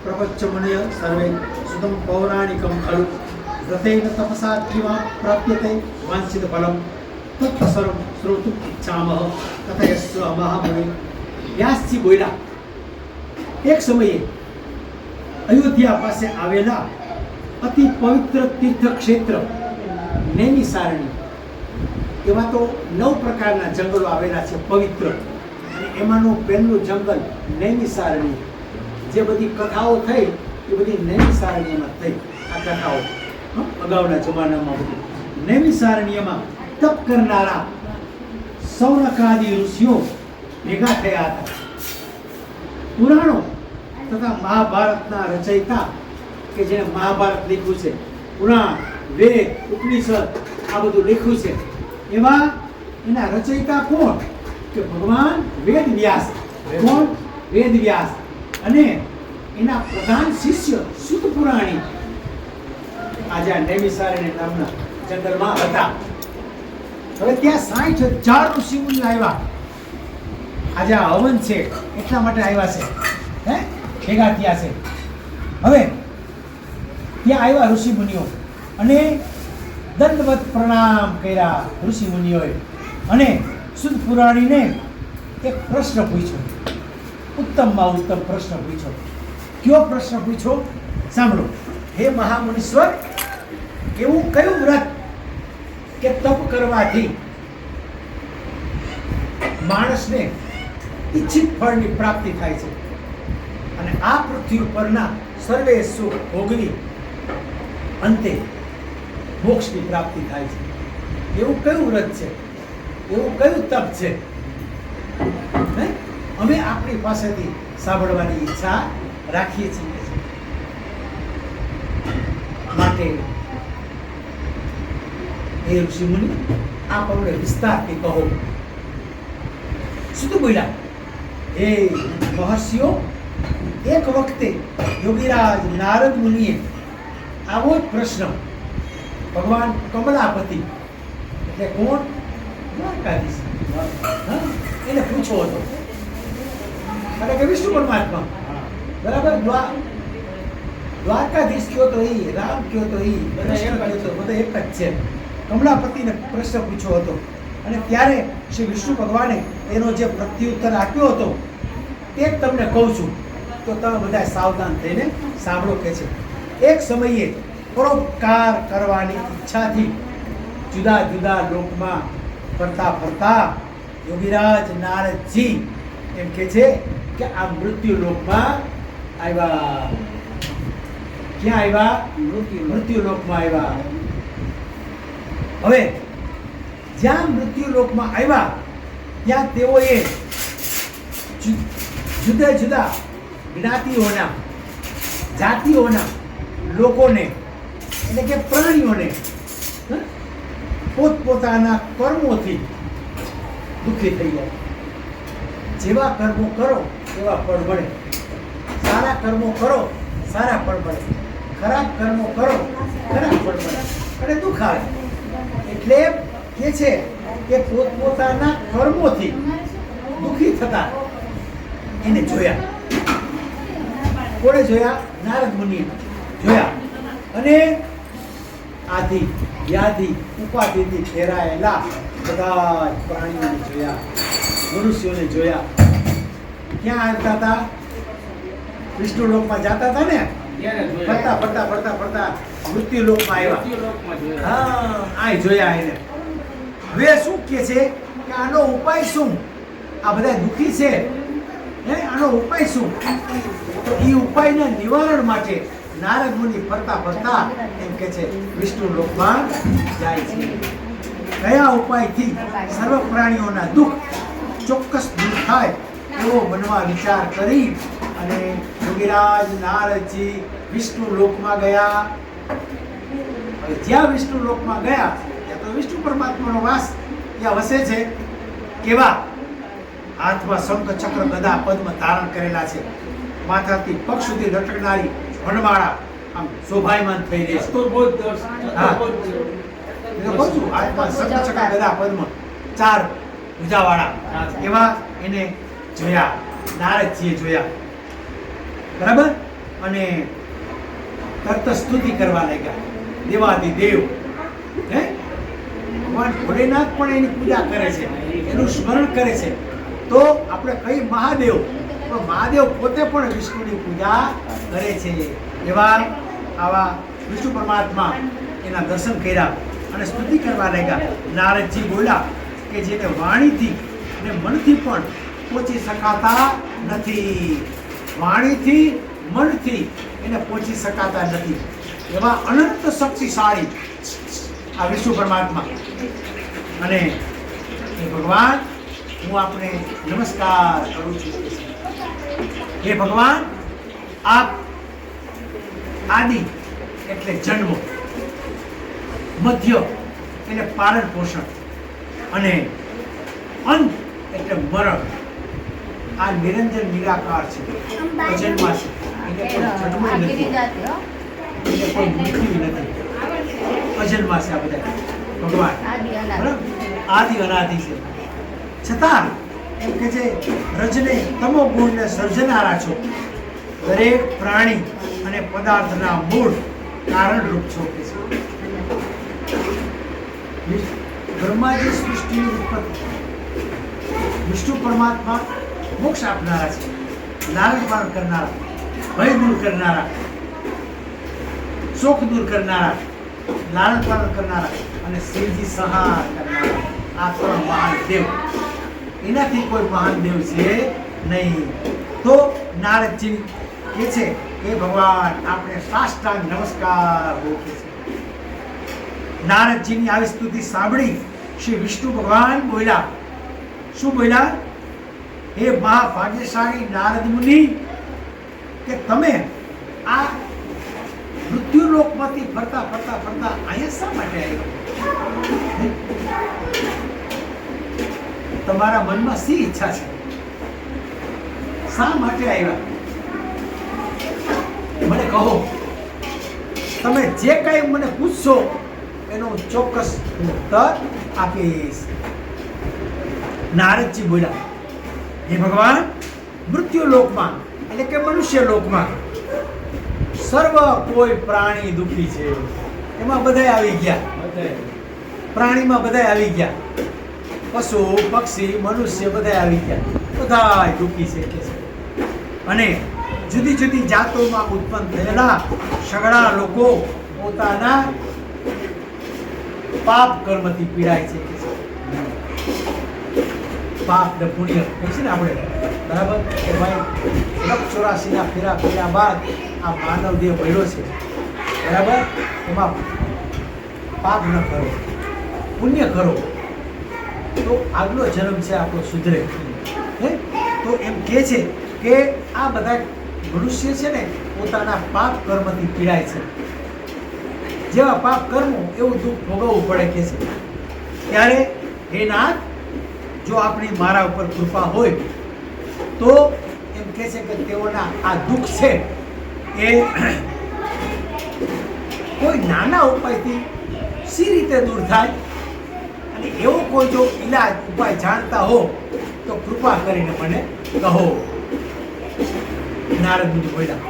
प्रपच्चमुनय सर्वे सुतं पौराणिकं खलु व्रतेन तपसा किवा प्राप्यते वांछित फलं तत्सर्वं श्रोतुम् इच्छामः कथयस्व महामुनि। व्यासજી બોલ્યા, એક સમયે અયોધ્યા પાસે આવેલા અતિ પવિત્ર તીર્થ ક્ષેત્ર નૈમિષારણ્ય, એવા તો 9 પ્રકારના જંગલો આવેલા છે પવિત્ર, અને એમાંનું પહેલું જંગલ નૈમિષારણ્ય. જે બધી કથાઓ થઈ એ બધી નૈમિષારણ્યમાં થઈ. આ કથાઓ અગાઉના જમાનામાં બધી નૈમિષારણ્યમાં તપ કરનારા સૌનકાદી ઋષિઓ ભેગા થયા હતા. પુરાણો તથા મહાભારતના રચયિતા કે જેણે મહાભારત લખ્યું છે, પુરાણ, વેદ, ઉપનિષદ આ બધું લખ્યું છે, એવા એના રચયિતા કોણ? કે ભગવાન વેદ વ્યાસ. કોણ? વેદ વ્યાસ. અને એના પ્રધાન શિષ્ય સુત પુરાણી આજે આ નૈમિષારણ્ય નામના જંગલમાં હતા. હવે ત્યાં 60,000 ઋષિમુનિ આવ્યા. આજે આ હવન છે એટલા માટે આવ્યા છે, ભેગા થયા છે. હવે ત્યાં આવ્યા ઋષિમુનિઓ અને દંડવત પ્રણામ કર્યા ઋષિમુનિઓએ, અને સુત પુરાણીને એક પ્રશ્ન પૂછ્યો. ઉત્તમમાં ઉત્તમ પ્રશ્ન પૂછ્યો. કયો પ્રશ્ન પૂછ્યો? સાંભળો. હે મહામુનીશ્વર, એવું કયું વ્રત કે તપ કરવાથી માણસને ઈચ્છિત ફળની પ્રાપ્તિ થાય છે અને આ પૃથ્વી ઉપરના સર્વે સુખ ભોગવી અંતે મોક્ષની પ્રાપ્તિ થાય છે? એવું કયું વ્રત છે? એવું કયું તપ છે? અમે આપણી પાસેથી સાંભળવાની ઈચ્છા રાખીએ છીએ. માટે હે ઋષિમુનિ, આપ અમને વિસ્તારથી કહો. શું બોલ્યા? હે મહર્ષિઓ, એક વખતે યોગીરાજ નારદ મુનિએ આવો જ પ્રશ્ન ભગવાન કમલાપતિ, એટલે કોણ? દ્વારકાધીશ, એને પૂછ્યો હતો. એટલે કે વિષ્ણુ પરમાત્મા, બરાબર. દ્વારકાધીશ કયો તો ઈ, રામ કયો તો ઈ, કૃષ્ણ કયો તો બધા એક જ છે. કમલાપતિને પ્રશ્ન પૂછ્યો હતો અને ત્યારે શ્રી વિષ્ણુ ભગવાને એનો જે પ્રત્યુત્તર આપ્યો હતો તે જ તમને કહું છું, તો તમે બધા સાવધાન થઈને સાંભળો. કે છે, એક સમયે પરોપકાર કરવાની ઈચ્છાથી જુદા જુદા લોકમાં ફરતા ફરતા યોગીરાજ નારદજી એમ કે છે કે આ મૃત્યુ લોકમાં આવ્યા. ક્યાં આવ્યા? મૃત્યુ લોકમાં આવ્યા. હવે જ્યાં મૃત્યુ લોકમાં આવ્યા ત્યાં તેઓએ જુદા જુદા જ્ઞાતિઓના, જાતિઓના લોકોને, એટલે કે પ્રાણીઓને પોતપોતાના કર્મોથી દુઃખી થઈ જાય. જેવા કર્મો કરો એવા ફળ મળે. સારા કર્મો કરો, સારા ફળ મળે. ખરાબ કર્મો કરો, ખરાબ ફળ મળે અને દુઃખ આવે. એટલે કે છે કે પોતપોતાના કર્મોથી દુઃખી થતા એને જોયા. કોણે જોયા? નારદ મુનિએ જોયા. અને આદિ વ્યાધિ ઉપાધિથી ઘેરાયેલા બધા પ્રાણીઓને જોયા, મનુષ્યોને જોયા. ક્યાં આવતા હતા? વિષ્ણુ લોકમાં જતા હતા ને, ફરતા ફરતા ફરતા ફરતા મૃત્યુ લોકમાં આવ્યા. હા, આ જોયા એને. હવે શું કે છે કે આનો ઉપાય શું? આ બધા દુઃખી છે, આનો ઉપાય શું? તો એ ઉપાયના નિવારણ માટે નારદ મુનિ ફરતા ફરતા એમ કે છે વિષ્ણુ લોકમાં જાય છે. કયા ઉપાયથી સર્વ પ્રાણીઓના દુઃખ ચોક્કસ દૂર થાય એવો મનમાં વિચાર કરી અને યોગીરાજ નારદજી વિષ્ણુ લોકમાં ગયા. હવે જ્યાં વિષ્ણુ લોકમાં ગયા ત્યાં તો વિષ્ણુ પરમાત્માનો વાસ ત્યાં વસે છે. કેવા? હાથમાં શંખ, ચક્ર, ગદા, પદ્મ ધારણ કરેલા છે. માથાથી પગ સુધી લટકનારી વનમાળા આમ શોભાયમાન થઈ રહી છે. હાથમાં શંખ, ચક્ર, ગદા, પદ્મ 4 ભુજાવાળા એવા એને જોયા, નારદજીએ જોયા. બરાબર. અને તરત સ્તુતિ કરવા લાગ્યા. દેવાદિદેવ હે ભગવાન ભોલેનાથ પણ એની પૂજા કરે છે, એનું સ્મરણ કરે છે. તો આપણે કઈ મહાદેવ, તો મહાદેવ પોતે પણ વિષ્ણુની પૂજા કરે છે. એવા આવા વિષ્ણુ પરમાત્મા એના દર્શન કર્યા અને સ્તુતિ કરવા લાગ્યા. નારદજી બોલ્યા કે જેને વાણીથી ને મનથી પણ પહોંચી શકાતા નથી, વાણીથી મનથી એને પહોંચી શકાતા નથી, એવા અનંત શક્તિશાળી આ વિષ્ણુ પરમાત્મા. અને એ ભગવાન હું આપને નમસ્કાર કરું છું. હે ભગવાન, આપ આદિ એટલે જન્મ, મધ્ય એટલે પાલન પોષણ અને અંત એટલે મરણ. આ નિરંજન નિરાકાર છે, અજન્મા છે, એને કોઈ જન્મ નથી, એને કોઈ મૃત્યુ નથી, અજન્મા છે. આ બધા ભગવાન આદિ અનાદિ છે. છતાં એમ કે છે રજને તમો ગુણને સર્જનારા છો, દરેક પ્રાણી અને પદાર્થના મૂળ કારણરૂપ છો કે છે. બ્રહ્માજી સૃષ્ટિની ઉત્પત્તિ, વિષ્ણુ પરમાત્મા મોક્ષ આપનારા છે, લાલન પાલન કરનારા, ભય દૂર કરનારા, શોક દૂર કરનારા, લાલન પાલન કરનારા અને શ્રીજી સહાર કરનારા. આ ત્રણ મહાન દેવ, એનાથી કોઈ મહાન દેવ છે નહીં. તો નારદજી કે છે કે ભગવાન આપણે સાષ્ટાંગ નમસ્કાર હો કે છે. નારદજીની આવી સ્તુતિ સાંભળી શ્રી વિષ્ણુ ભગવાન બોલ્યા. શું બોલ્યા? હે મહાભાગ્યશાળી નારદ મુનિ, કે તમે આ મૃત્યુ લોકમાંથી ફરતા ફરતા ફરતા અહીંયા શા માટે આવ્યા? તમારા મનમાં શી ઈચ્છા છે? શા માટે આવ્યા? મને કહો. તમે જે કાંઈ મને પૂછશો એનો ચોક્કસ ઉત્તર આપીશ. નારદજી બોલ્યા, હે ભગવાન, મૃત્યુ લોકમાં એટલે કે મનુષ્ય લોકમાં સર્વ કોઈ પ્રાણી દુઃખી છે. એમાં બધાય આવી ગયા, પ્રાણીમાં બધાય આવી ગયા, પશુ પક્ષી મનુષ્ય બધાય આવી ગયા, બધાય દુઃખી છે કે છે. અને જુદી જુદી જાતોમાં ઉત્પન્ન થયેલા સગળા લોકો પોતાના પાપ કર્મથી પીડાય છે કે છે. પાપ ને પુણ્ય કહે છે ને આપણે, બરાબર? કે ભાઈ 84 ફેરા ફેર્યા બાદ આ માનવ દેહ મળ્યો છે, બરાબર? એમાં પાપ ન કરો, પુણ્ય કરો તો આગલો જન્મ છે આપણો સુધરે. હે તો એમ કહે છે કે આ બધા મનુષ્ય છે ને પોતાના પાપ કર્મથી પીડાય છે. જેવા પાપ કર્મો એવું દુઃખ ભોગવવું પડે કે છે. ત્યારે હે નાથ, જો આપણી મારા ઉપર કૃપા હોય તો એમ કહે છે કે તેઓના આ દુઃખ છે એ કોઈ નાના ઉપાયથી સી રીતે દૂર થાય, અને એવો કોઈ જો ઈલાજ ઉપાય જાણતા હો તો કૃપા કરીને મને કહો. નારદ મુનિ બોલ્યા.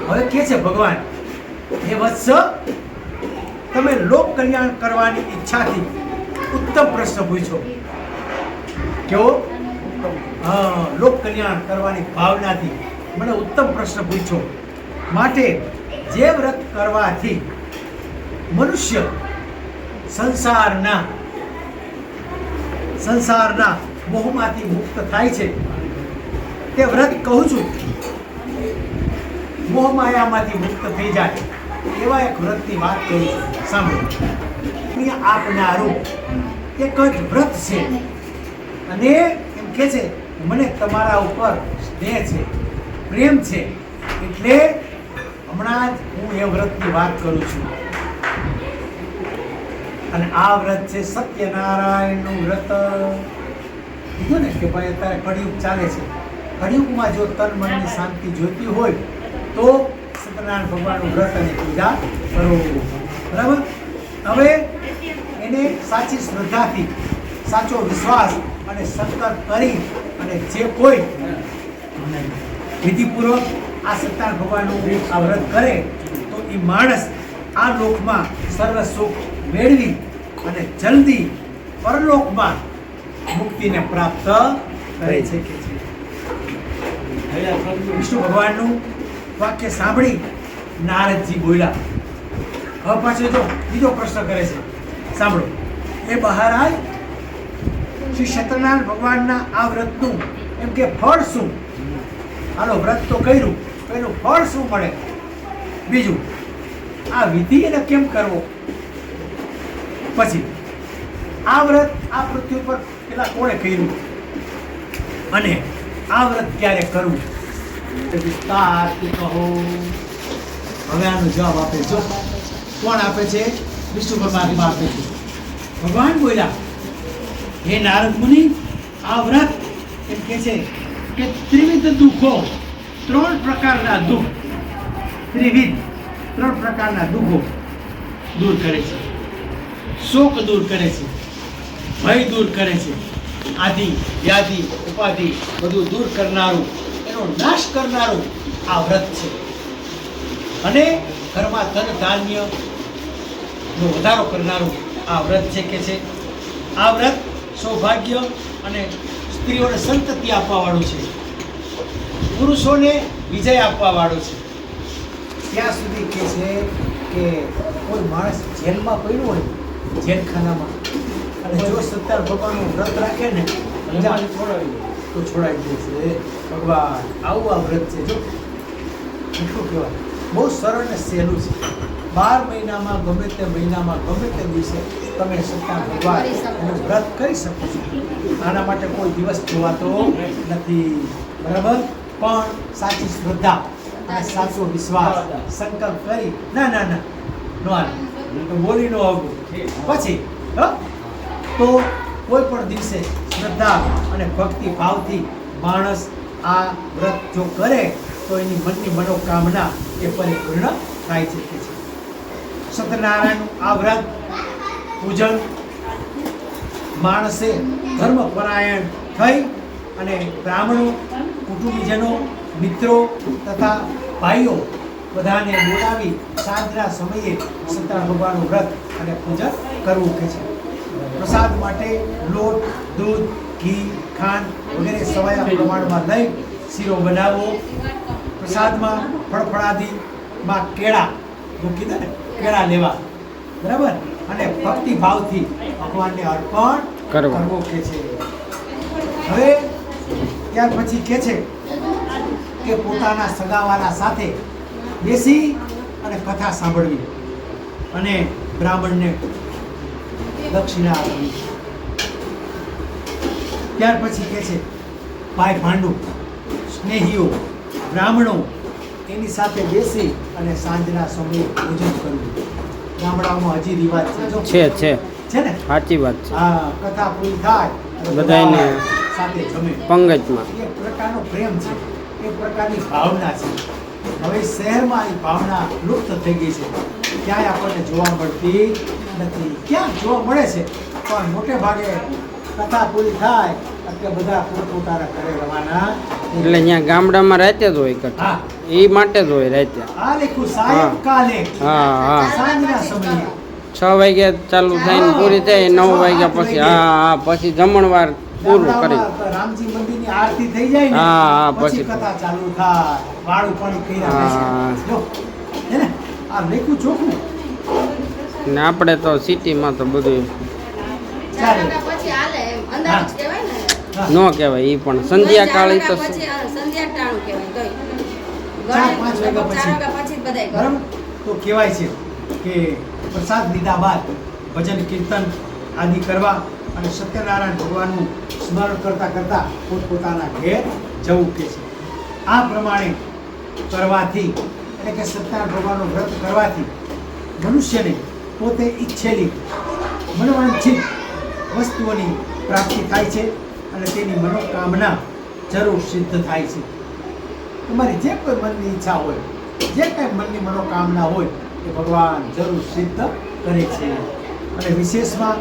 હવે કે છે ભગવાન, હે વત્સ, તમે લોક કલ્યાણ કરવાની ઈચ્છાથી ઉત્તમ પ્રશ્ન પૂછ્યો. કેવો? હા, લોક કલ્યાણ કરવાની ભાવનાથી મને ઉત્તમ પ્રશ્ન પૂછ્યો. માટે જે વ્રત કરવાથી મનુષ્ય સંસારના મોહમાંથી મુક્ત થાય છે તે વ્રત કહું છું. મોહમાયામાંથી મુક્ત થઈ જાય એવા એક વ્રતની વાત કરું છું, સાંભળો. આપનારું એક જ વ્રત છે અને એમ કે છે મને તમારા ઉપર સ્નેહ છે, પ્રેમ છે, એટલે હમણાં જ હું એ વ્રતની વાત કરું છું. અને આ વ્રત છે સત્યનારાયણનું વ્રત. કીધું ને કે ભાઈ અત્યારે કળિયુગ ચાલે છે, કળિયુગમાં જો તન મનની શાંતિ જોઈતી હોય તો સત્યનારાયણ ભગવાનનું વ્રત અને પૂજા કરો, બરાબર? હવે એને સાચી શ્રદ્ધાથી, સાચો વિશ્વાસ અને સંકલ્પ કરી અને જે કોઈ વિધિપૂર્વક આ સત્યનારાયણ ભગવાનનું આ વ્રત કરે તો એ માણસ આ લોકમાં સર્વ સુખ મેળવી અને જલ્દી પરલોકમાં મુક્તિને પ્રાપ્ત કરે છે કે છે. વિષ્ણુ ભગવાનનું વાક્ય સાંભળી નારદજી બોલ્યા. હવે પાછો જો બીજો પ્રશ્ન કરે છે, સાંભળો. એ બહાર આવી શ્રી સત્યનારાયણ ભગવાનના આ વ્રતનું એમ કે ફળ શું? હાલો, વ્રત તો કર્યું, એનું ફળ શું મળે? બીજું, આ વિધિ એને કેમ કરવો? પછી આ વ્રત આ પૃથ્વી પર પેલા કોણે કર્યું અને આ વ્રત ક્યારે કરવું? વિસ્તારથી કહો. હવે આનો જવાબ આપે જો કોણ આપે છે? વિષ્ણુ પરમાત્મા આપે છે. ભગવાન બોલ્યા, હે નારદ મુનિ, આ વ્રત એમ કે છે કે ત્રિવિધ દુઃખો, 3 પ્રકારના દુઃખ, ત્રિવિધ 3 પ્રકારના દુઃખો દૂર કરે છે. શોક દૂર કરે છે, ભય દૂર કરે છે, આદિ વ્યાધિ ઉપાધિ બધું દૂર કરનારું, એનો નાશ કરનારું આ વ્રત છે. અને ઘરમાં ધન ધાન્ય નો વધારો કરનારું આ વ્રત છે કે છે. આ વ્રત સૌભાગ્ય અને સ્ત્રીઓને સંતતિ આપવા વાળું છે, પુરુષોને વિજય આપવા વાળું છે. ત્યાં સુધી કે છે કે કોઈ માણસ જેલમાં પડ્યો હોય, જેલખાનામાં, અને જો સત્યનારાયણ ભગવાનનું વ્રત રાખે ને તો છોડાવી દે છે. ભગવાન આવું આ વ્રત છે. જો કેટલું કહેવાય, બહુ સરળ ને સહેલું છે. 12 મહિનામાં ગમે તે મહિનામાં ગમે તે દિવસે તમે સત્યનારાયણ ભગવાન એનું વ્રત કરી શકો છો. આના માટે કોઈ દિવસ જોવાતો નથી, બરાબર? પણ સાચી શ્રદ્ધા અને સાચો વિશ્વાસ સંકલ્પ કરી ના ના ના નો હાલે તો બોલી નો આવવું. પછી તો કોઈ પણ દિવસે શ્રદ્ધા અને ભક્તિ ભાવથી માણસ આ વ્રત જો કરે તો એની મનની મનોકામના એ પરિપૂર્ણ થાય છે. સત્યનારાયણનું આ વ્રત પૂજન માણસે ધર્મપરાયણ થઈ અને બ્રાહ્મણો, કુટુંબીજનો, મિત્રો તથા ભાઈઓ બધાને બોલાવી સાંજના સમયે સત્યનારાયણ ભગવાનનું વ્રત અને પૂજન કરવું કે છે. પ્રસાદ માટે લોટ, દૂધ, ઘી, ખાંડ વગેરે સવાયા પ્રમાણમાં લઈ શીરો બનાવવો. પ્રસાદમાં ફળફળાદીમાં કેળા મૂકી દે ને, કેળા લેવા, બરાબર? અને ભક્તિ ભાવથી ભગવાનને અર્પણ કરવો કે છે. હવે ત્યાર પછી કે છે કે પોતાના સગાવાલા સાથે બેસી અને કથા સાંભળવી અને બ્રાહ્મણને દક્ષિણા આપવી. ત્યાર પછી કે છે ભાઈ ભાંડુ, સ્નેહીઓ, બ્રાહ્મણો એની સાથે બેસી અને સાંજના સમયે ભોજન કરવું. ગામડાઓમાં હજી રિવાજ છે ને? સાચી વાત છે. હા, કથા પૂરી થાય બધાને સાથે જમે, પંગતમાં. એ પ્રકારનો પ્રેમ છે, એ પ્રકારની ભાવના છે. હવે શહેરમાં એ ભાવના લુપ્ત થઈ ગઈ છે, ક્યાંય આપણને જોવા મળતી નથી. ક્યાં જોવા મળે છે પણ મોટે ભાગે કથા પૂરી થાય એટલે બધા પોતપોતાના ઘરે રવાના. એટલે અહીંયા ગામડામાં રાતે જ હોય કથા, એ માટે જ હોય રાતે. આ લેખું સાયંકાલે, સાંજના સમયે 6 વાગ્યા ચાલુ થઈને પૂરી થાય, 9 વાગ્યા પછી પછી જમણવાર પૂરું કરી રામજી મંદિરની આરતી થઈ જાય ને, પછી કથા ચાલુ થાય. વાળું પાણી કર્યા જો હે ને, આ લેખું ચોખ્ખું. ને આપણે તો સિટીમાં તો બધું નો કહેવાય. એ પણ સંધ્યા કાળી તો તો કહેવાય છે કે પ્રસાદ લીધા બાદ ભજન કીર્તન આદિ કરવા અને સત્યનારાયણ ભગવાનનું સ્મરણ કરતા કરતા પોતપોતાના ઘેર જવું કે છે. આ પ્રમાણે કરવાથી એટલે કે સત્યનારાયણ ભગવાનનું વ્રત કરવાથી મનુષ્યને પોતે ઈચ્છેલી મનોવાંછિત વસ્તુઓની પ્રાપ્તિ થાય છે અને તેની મનોકામના જરૂર સિદ્ધ થાય છે. તમારી જે કોઈ મનની ઈચ્છા હોય, જે કંઈ મનની મનોકામના હોય એ ભગવાન જરૂર સિદ્ધ કરે છે. અને વિશેષમાં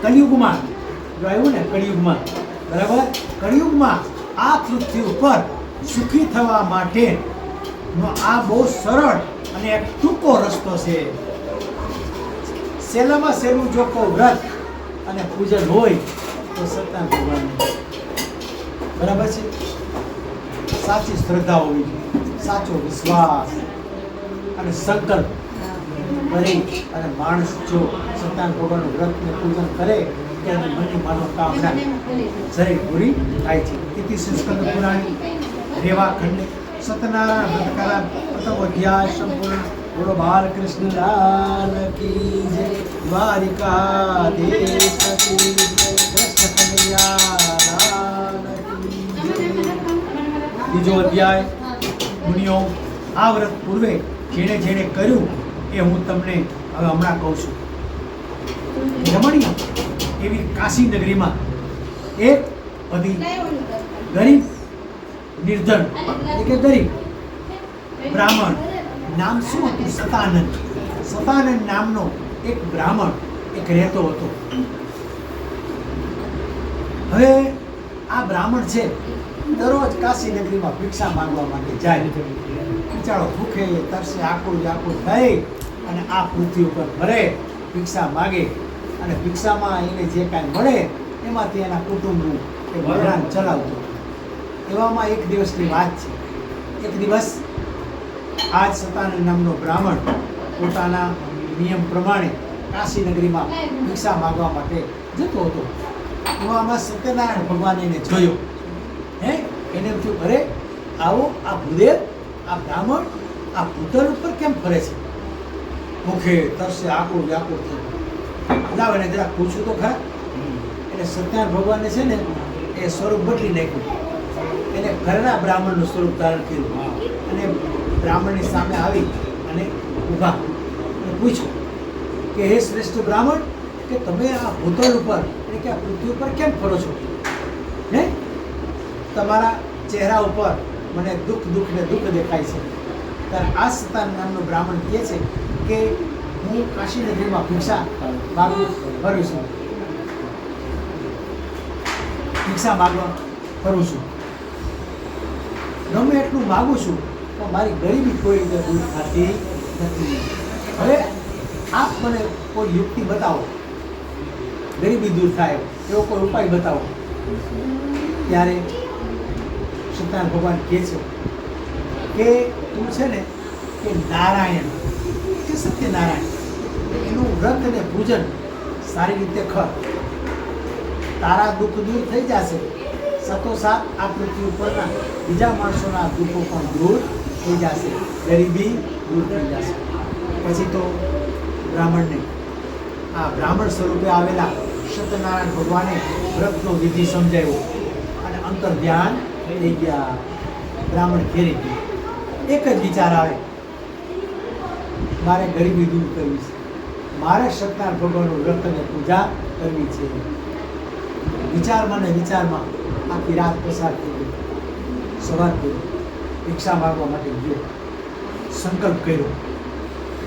કલિયુગમાં જો આવ્યું ને, કલિયુગમાં, બરાબર? કલિયુગમાં આ પૃથ્વી ઉપર સુખી થવા માટે આ બહુ સરળ અને એક ટૂંકો રસ્તો છે. સહેલામાં સહેલું જો કોઈ વ્રત અને પૂજન હોય તો સત્યનારાયણ ભગવાનનું. બરાબર છે. સાચી શ્રદ્ધા હોવી જોઈએ, સાચો વિશ્વાસ અને સંકલ્પ કરી અને માણસ જો સત્યનારાયણ ભગવાનનું વ્રત ને પૂજન કરે ત્યારે મનની મનોકામના જરૂર પૂરી થાય છે. ઇતિ સ્કંદ પુરાણી રેવા ખંડે સત્યનારાયણ વ્રતકરા પ્રથમ અધ્યાય સંપૂર્ણ. બોલો બાલકૃષ્ણ લાલ કી જય. દ્વારિકાધીશ કી જય. કૃષ્ણ કનૈયા લાલ કી જય. બીજો અધ્યાય. મુનિઓ, આ વ્રત પૂર્વે જેણે જેણે કર્યું એ હું તમને હવે હમણાં કહું છું. રમણીય એવી કાશી નગરીમાં એક અતિ ગરીબ નિર્ધન એટલે કે ગરીબ બ્રાહ્મણ, નામ શું હતું? સતાનંદ. સતાનંદ નામનો એક બ્રાહ્મણ એક રહેતો હતો. હવે આ બ્રાહ્મણ છે દરરોજ કાશી નગરીમાં ભિક્ષા માંગવા માટે જાય. બિચારો ભૂખે તરસે આકુળ વ્યાકુળ થઈ અને આ પૃથ્વી ઉપર ભરે ભિક્ષા માગે અને ભિક્ષામાં એને જે કાંઈ મળે એમાંથી એના કુટુંબનું એ ગુજરાન ચલાવતો. એવામાં એક દિવસની વાત છે. એક દિવસ આજ સતાનંદ નામનો બ્રાહ્મણ પોતાના નિયમ પ્રમાણે કાશી નગરીમાં ભિક્ષા માગવા માટે જતો હતો. એવામાં સત્યનારાયણ ભગવાન એને જોયો. એને એમ થયું, અરે આવો આ ભૂદેવ, આ બ્રાહ્મણ આ ભૂતલ ઉપર કેમ ફરે છે? ભૂખે તરસે આકુળ વ્યાકુળ થયું. લાવ એને જરા પૂછું તો ખરા. એટલે સત્યનારાયણ ભગવાનને છે ને એ સ્વરૂપ બદલી નાખ્યું. એને ઘરના બ્રાહ્મણનું સ્વરૂપ ધારણ કર્યું અને બ્રાહ્મણની સામે આવી અને ઊભા અને પૂછ્યું કે હે શ્રેષ્ઠ બ્રાહ્મણ, કે તમે આ ભૂતલ ઉપર એટલે કે આ પૃથ્વી ઉપર કેમ ફરો છો? હે, તમારા ચહેરા ઉપર મને દુઃખ દેખાય છે. ત્યારે આ સતાનંદ નામનો બ્રાહ્મણ કહે છે કે હું કાશી નગરીમાં ભિક્ષા ફરું છું. ભિક્ષા માગવા ફરું છું. ગમે એટલું માગું છું પણ મારી ગરીબી કોઈ રીતે દૂર થતી નથી. હવે આપ મને કોઈ યુક્તિ બતાવો, ગરીબી દૂર થાય એવો કોઈ ઉપાય બતાવો. ત્યારે સત્યનારાયણ ભગવાન કહે છે કે તું છે ને કે નારાયણ કે સત્યનારાયણ એનું વ્રત અને પૂજન સારી રીતે કર. તારા દુઃખ દૂર થઈ જશે. સાથોસાથ આ પૃથ્વી ઉપરના બીજા માણસોના દુઃખો પણ દૂર થઈ જશે, ગરીબી દૂર થઈ જશે. પછી તો બ્રાહ્મણને આ બ્રાહ્મણ સ્વરૂપે આવેલા સત્યનારાયણ ભગવાને વ્રતનો વિધિ સમજાવ્યો અને અંતર ધ્યાન થઈ ગયા. બ્રાહ્મણ ઘેરી ગયો. એક જ વિચાર આવે, મારે ગરીબી દૂર કરવી છે, મારે સત્યનારાયણ ભગવાનનું વ્રત અને પૂજા કરવી છે. વિચારમાં ને વિચારમાં આખી રાત પસાર થઈ ગઈ. સવાર થઈ ભિક્ષા માગવા માટે ગયો. સંકલ્પ કર્યો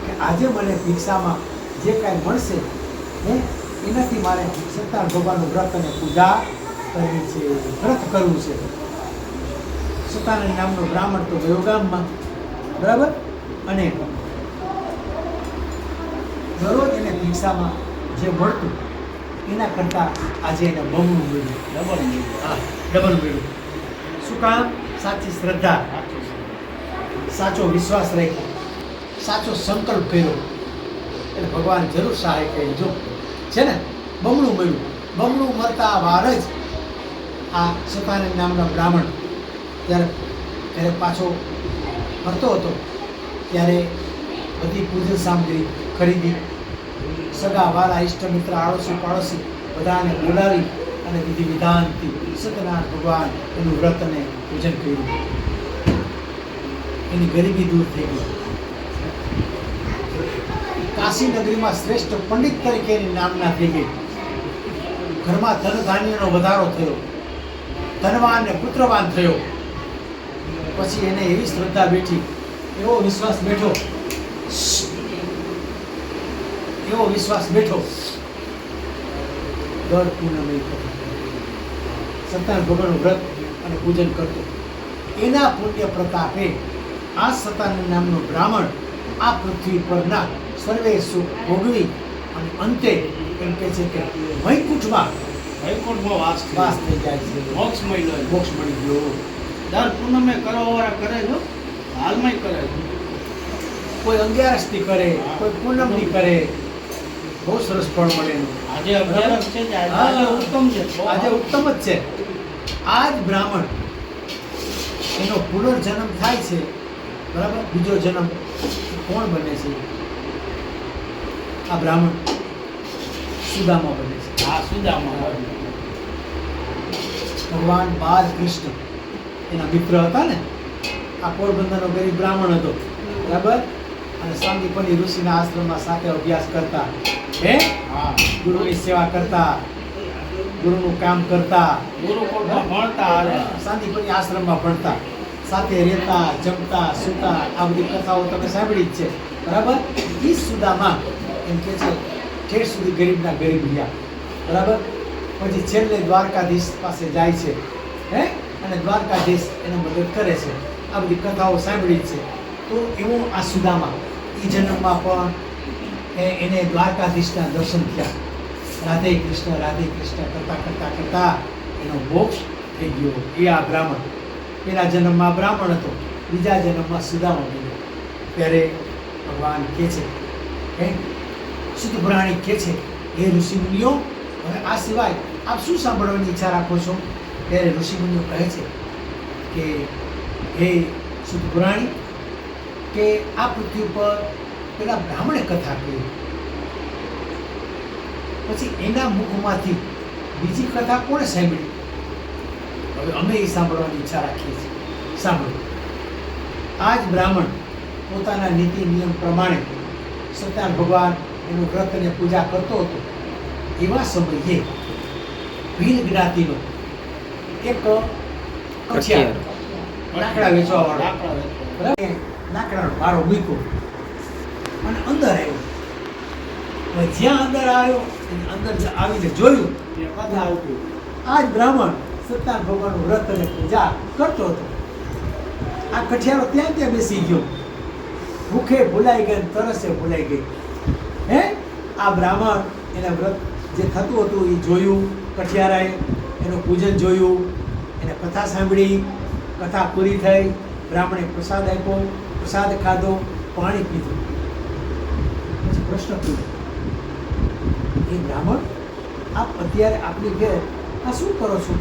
કે આજે મને ભિક્ષામાં જે કાંઈ મળશે એનાથી મારે સત્યનારાયણ ભગવાનનું વ્રત અને પૂજા કરવી છે, વ્રત કરવું છે. સતાનંદ નામનો બ્રાહ્મણ તો ગયો ગામમાં, બરાબર, અને દરરોજ એને ભિક્ષામાં જે મળતું એના કરતાં આજે એને બમણું મળ્યું, ડબલ મળ્યું. શું કામ? સાચી શ્રદ્ધા, સાચો વિશ્વાસ રાખ્યો, સાચો સંકલ્પ કર્યો એટલે ભગવાન જરૂર સહાય કરી. જો છે ને બમણું મળ્યું. બમણું મળતા વાર જ આ સતાનંદ નામના બ્રાહ્મણ ત્યારે પાછો ફરતો હતો ત્યારે બધી પૂજન સામગ્રી ખરીદી, સગા વાલા ઇષ્ટ મિત્ર આડોશી પાડોશી બધાને બોલાવી અને વિધિ વિધાનથી સત્યનારાયણ ભગવાન એનું વ્રત અને પૂજન કર્યું. એની ગરીબી દૂર થઈ ગઈ. કાશી નગરીમાં શ્રેષ્ઠ પંડિત તરીકે એની નામના થઈ ગઈ. ઘરમાં ધન ધાન્યનો વધારો થયો, ધનવાન ને પુત્રવાન થયો. પછી એને એવી શ્રદ્ધા બેઠી, એવો વિશ્વાસ બેઠો, દર પૂર્ણમય સત્યનારાયણ ભગવાનનું વ્રત અને પૂજન કરતો. એના પુણ્ય પ્રતાપે આ સતાનંદ નામનો બ્રાહ્મણ આ પૃથ્વી પરના સર્વે સુખ ભોગવી અને અંતે એમ કહે છે કે વૈકુંઠમાં વાસ થઈ જાય છે. મોક્ષ મળી ગયો. દર પૂનમે કરવાવાળા કરે છો, હાલમાંય કરે છે. કોઈ 11મી કરે, કોઈ પૂનમની કરે, બહુ સરસ ફળ મળે એનું. આજે 11 છે ને, આજે ઉત્તમ છે. આજે ઉત્તમ જ છે. આ જ બ્રાહ્મણ એનો પુનર્જન્મ થાય છે, બરાબર. બીજો જન્મ કોણ બને છે? આ બ્રાહ્મણ સુદામા બને છે. હા, સુદામા. ભગવાન બાલકૃષ્ણ એના મિત્ર હતા ને. આ પોરબંદરનો ગરીબ બ્રાહ્મણ હતો, બરાબર. અને સાંદીપની ઋષિના આશ્રમમાં સાથે અભ્યાસ કરતા, હે, હા, ગુરુની સેવા કરતા, ગુરુનું કામ કરતા, ગુરુકુળમાં ભણતા હારે. સાંદીપની આશ્રમમાં ભણતા, સાથે રહેતા, જમતા, સૂતા. આ બધી કથાઓ તમે સાંભળી જ છે, બરાબર. ઈ સુદામા એમ કે છે ઠેર સુધી ગરીબના ગરીબ રહ્યા, બરાબર. પછી છેલ્લે દ્વારકાધીશ પાસે જાય છે, હે, અને દ્વારકાધીશ એને મદદ કરે છે. આ બધી કથાઓ સાંભળી જ છે. તો એવો આ સુદામા એ જન્મમાં પણ એને દ્વારકાધીશના દર્શન થયા. રાધે કૃષ્ણ કરતા કરતા કરતા એનો મોક્ષ થઈ ગયો. એ આ બ્રાહ્મણ પેલા જન્મમાં બ્રાહ્મણ હતો, બીજા જન્મમાં સુદામા બન્યો. ત્યારે ભગવાન કહે છે, હે શુદ્ધ પુરાણિક કહે છે, હે ઋષિમુનિઓ, હવે આ સિવાય આપ શું સાંભળવાની ઈચ્છા રાખો છો? ત્યારે ઋષિમુનિઓ કહે છે કે હે શુદ્ધ પુરાણિક, કે આ પૃથ્વી ઉપર પેલા બ્રાહ્મણે કથા કરી, પછી એના મુખમાંથી બીજી કથા કોણે સાંભળી? હવે અમે એ સાંભળવાની ઈચ્છા રાખીએ છીએ. સાંભળો. આ જ બ્રાહ્મણ પોતાના નીતિ નિયમ પ્રમાણે સત્યનારાયણ ભગવાન એનું વ્રત અને પૂજા કરતો હતો. એવા સમયે ભીલ જ્ઞાતિનો એક કઠિયાર લાકડા વેચવા વાળો, બરાબર, લાકડાનો ભારો મૂક્યો અને અંદર આવ્યો. હવે જ્યાં અંદર આવ્યો અંદર આવીને જોયું કે કથા આવતી. આ જ બ્રાહ્મણ સત્યનારાયણ ભગવાનનું વ્રત અને પૂજા કરતો હતો. આ કઠિયારો ત્યાં બેસી ગયો. ભૂખે ભૂલાઈ ગઈ, તરસે ભૂલાઈ ગઈ. હે, આ બ્રાહ્મણ એના વ્રત જે થતું હતું એ જોયું. કઠિયારાએ એનું પૂજન જોયું, એને કથા સાંભળી. કથા પૂરી થઈ, બ્રાહ્મણે પ્રસાદ આપ્યો, પ્રસાદ ખાધો, પાણી પીધું. પછી પ્રશ્ન પૂછ્યો, એ બ્રાહ્મણ, આપ અત્યારે આપણી ઘેર આ શું કરો છો?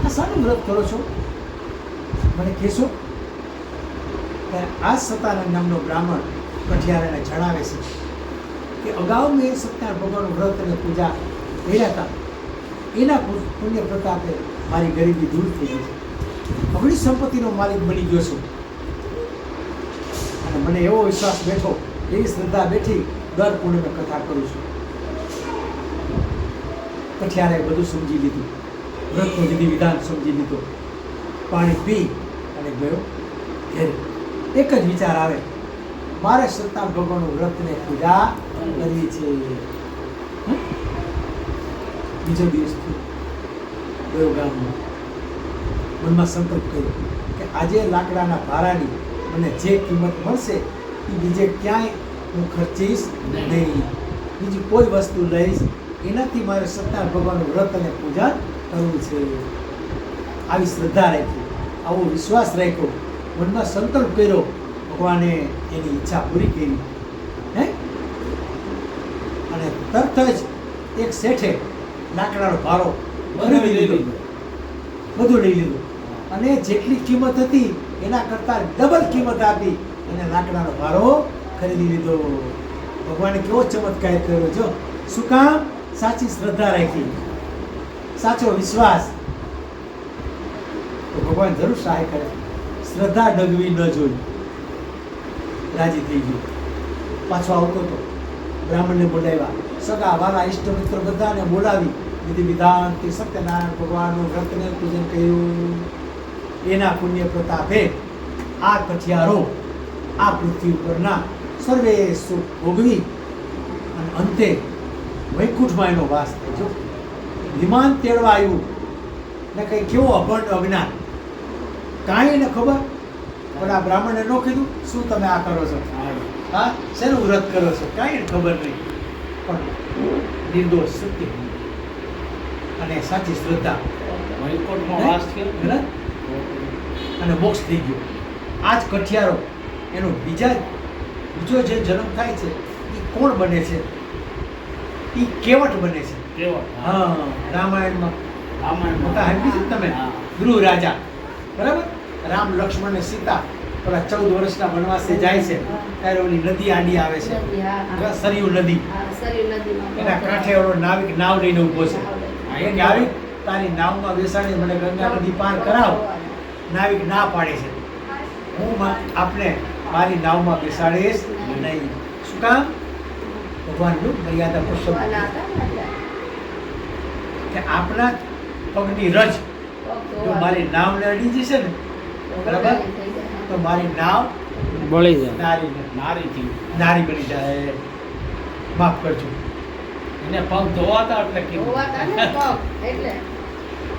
આ શાનું વ્રત કરો છો? મને કહેશો? ત્યારે આ સતાનંદ નામનો બ્રાહ્મણ કઠિયારાને જણાવે છે કે અગાઉ મેં સત્યનારાયણ ભગવાનનું વ્રત અને પૂજા કર્યા હતા. એના પુણ્ય પ્રતાપે મારી ગરીબી દૂર થઈ ગઈ છે. અઘડી સંપત્તિનો માલિક બની ગયો છું. અને મને એવો વિશ્વાસ બેઠો, એવી શ્રદ્ધા બેઠી, દર પૂર્ણિમે કથા કરું છું. કઠિયારે બધું સમજી લીધું, વ્રતનું વિધિ વિધાન સમજી લીધો. પાણી પી અને ગયો ઘેરે. એક જ વિચાર આવે, મારે સત્યનારાયણ ભગવાનનું વ્રત ને પૂજા કરવી છે. બીજો દિવસ ગયો ગામમાં, મનમાં સંકલ્પ કર્યો કે આજે લાકડાના ભારાની મને જે કિંમત મળશે એ બીજે ક્યાંય હું ખર્ચીશ નહીં. બીજી કોઈ વસ્તુ લઈશ એનાથી મારે સત્યનારાયણ ભગવાનનું વ્રત અને પૂજા કરવું છે. આવી શ્રદ્ધા રાખી, આવો વિશ્વાસ રાખ્યો, મનમાં સંકલ્પ કર્યો. ભગવાને એની ઈચ્છા પૂરી કરી. હે, અને તરત જ એક શેઠે લાકડાનો ભારો ખરીદી લીધો, બધું લઈ લીધું. અને જેટલી કિંમત હતી એના કરતાં ડબલ કિંમત આપી અને લાકડાનો ભારો ખરીદી લીધો. ભગવાને કેવો ચમત્કાર કર્યો! જો શું કામ? સાચી શ્રદ્ધા રાખી, સાચો વિશ્વાસ. તો ભગવાન જરૂર સહાય કરે. શ્રદ્ધા ડગવી ન જોઈ. રાજી થઈ ગયો. પાછો આવતો હતો. બ્રાહ્મણને બોલાવ્યા, સગા વાલા ઇષ્ટ મિત્ર બધાને બોલાવી વિધિ વિધાનથી સત્યનારાયણ ભગવાનનું વ્રતને પૂજન કર્યું. એના પુણ્ય પ્રતાપે આ કઠિયારો આ પૃથ્વી ઉપરના સર્વે સુખ ભોગવી અને અંતે વૈકુંઠમાં એનો વાસ થયો. વિમાન તેડવા આવ્યું ને કંઈ કેવો અભણ અજ્ઞાન, કાંઈ એને ખબર. ઓલા બ્રાહ્મણે નો કીધું શું તમે આ કરો છો? હા, શેનું વ્રત કરો છો? કાંઈ એને ખબર નહીં, પણ નિર્દોષ સત્ય અને સાચી શ્રદ્ધા વૈકુંઠમાં વાસ થયો. બરાબર? અને મોક્ષ થઈ ગયો. આ જ કઠિયારો એનો બીજો જે જન્મ થાય છે એ કોણ બને છે? એ કેવટ બને છે. કેવો? હા, રામાયણમાં રામાયણ મોટા સાંભળી છે ને તમે? હા. ગૃહ રાજા, બરાબર? રામ, લક્ષ્મણ ને સીતા પેલા 14 વર્ષના વનવાસે જાય છે ત્યારે ઓલી નદી આડી આવે છે, સરયુ નદી. એના કાંઠે ઓલો નાવિક નાવ લઈને ઊભો છે. એ કે આવી તારી નાવમાં બેસાડી મને ગંગા નદી પાર કરાવ. નાવિક ના પાડે છે, હું આપને મારી નાવમાં બેસાડીશ નહીં. શું કામ? ભગવાનનું મર્યાદા પુરુષોત્તમ કે આપના પગની રજ જો મારી નાવને અડી જશે ને, બરાબર, તો મારી નાવ બળી જાય. નારીથી નારી બની જાય. માફ કરજો. એને પગ ધોવાતા એટલે કેવું?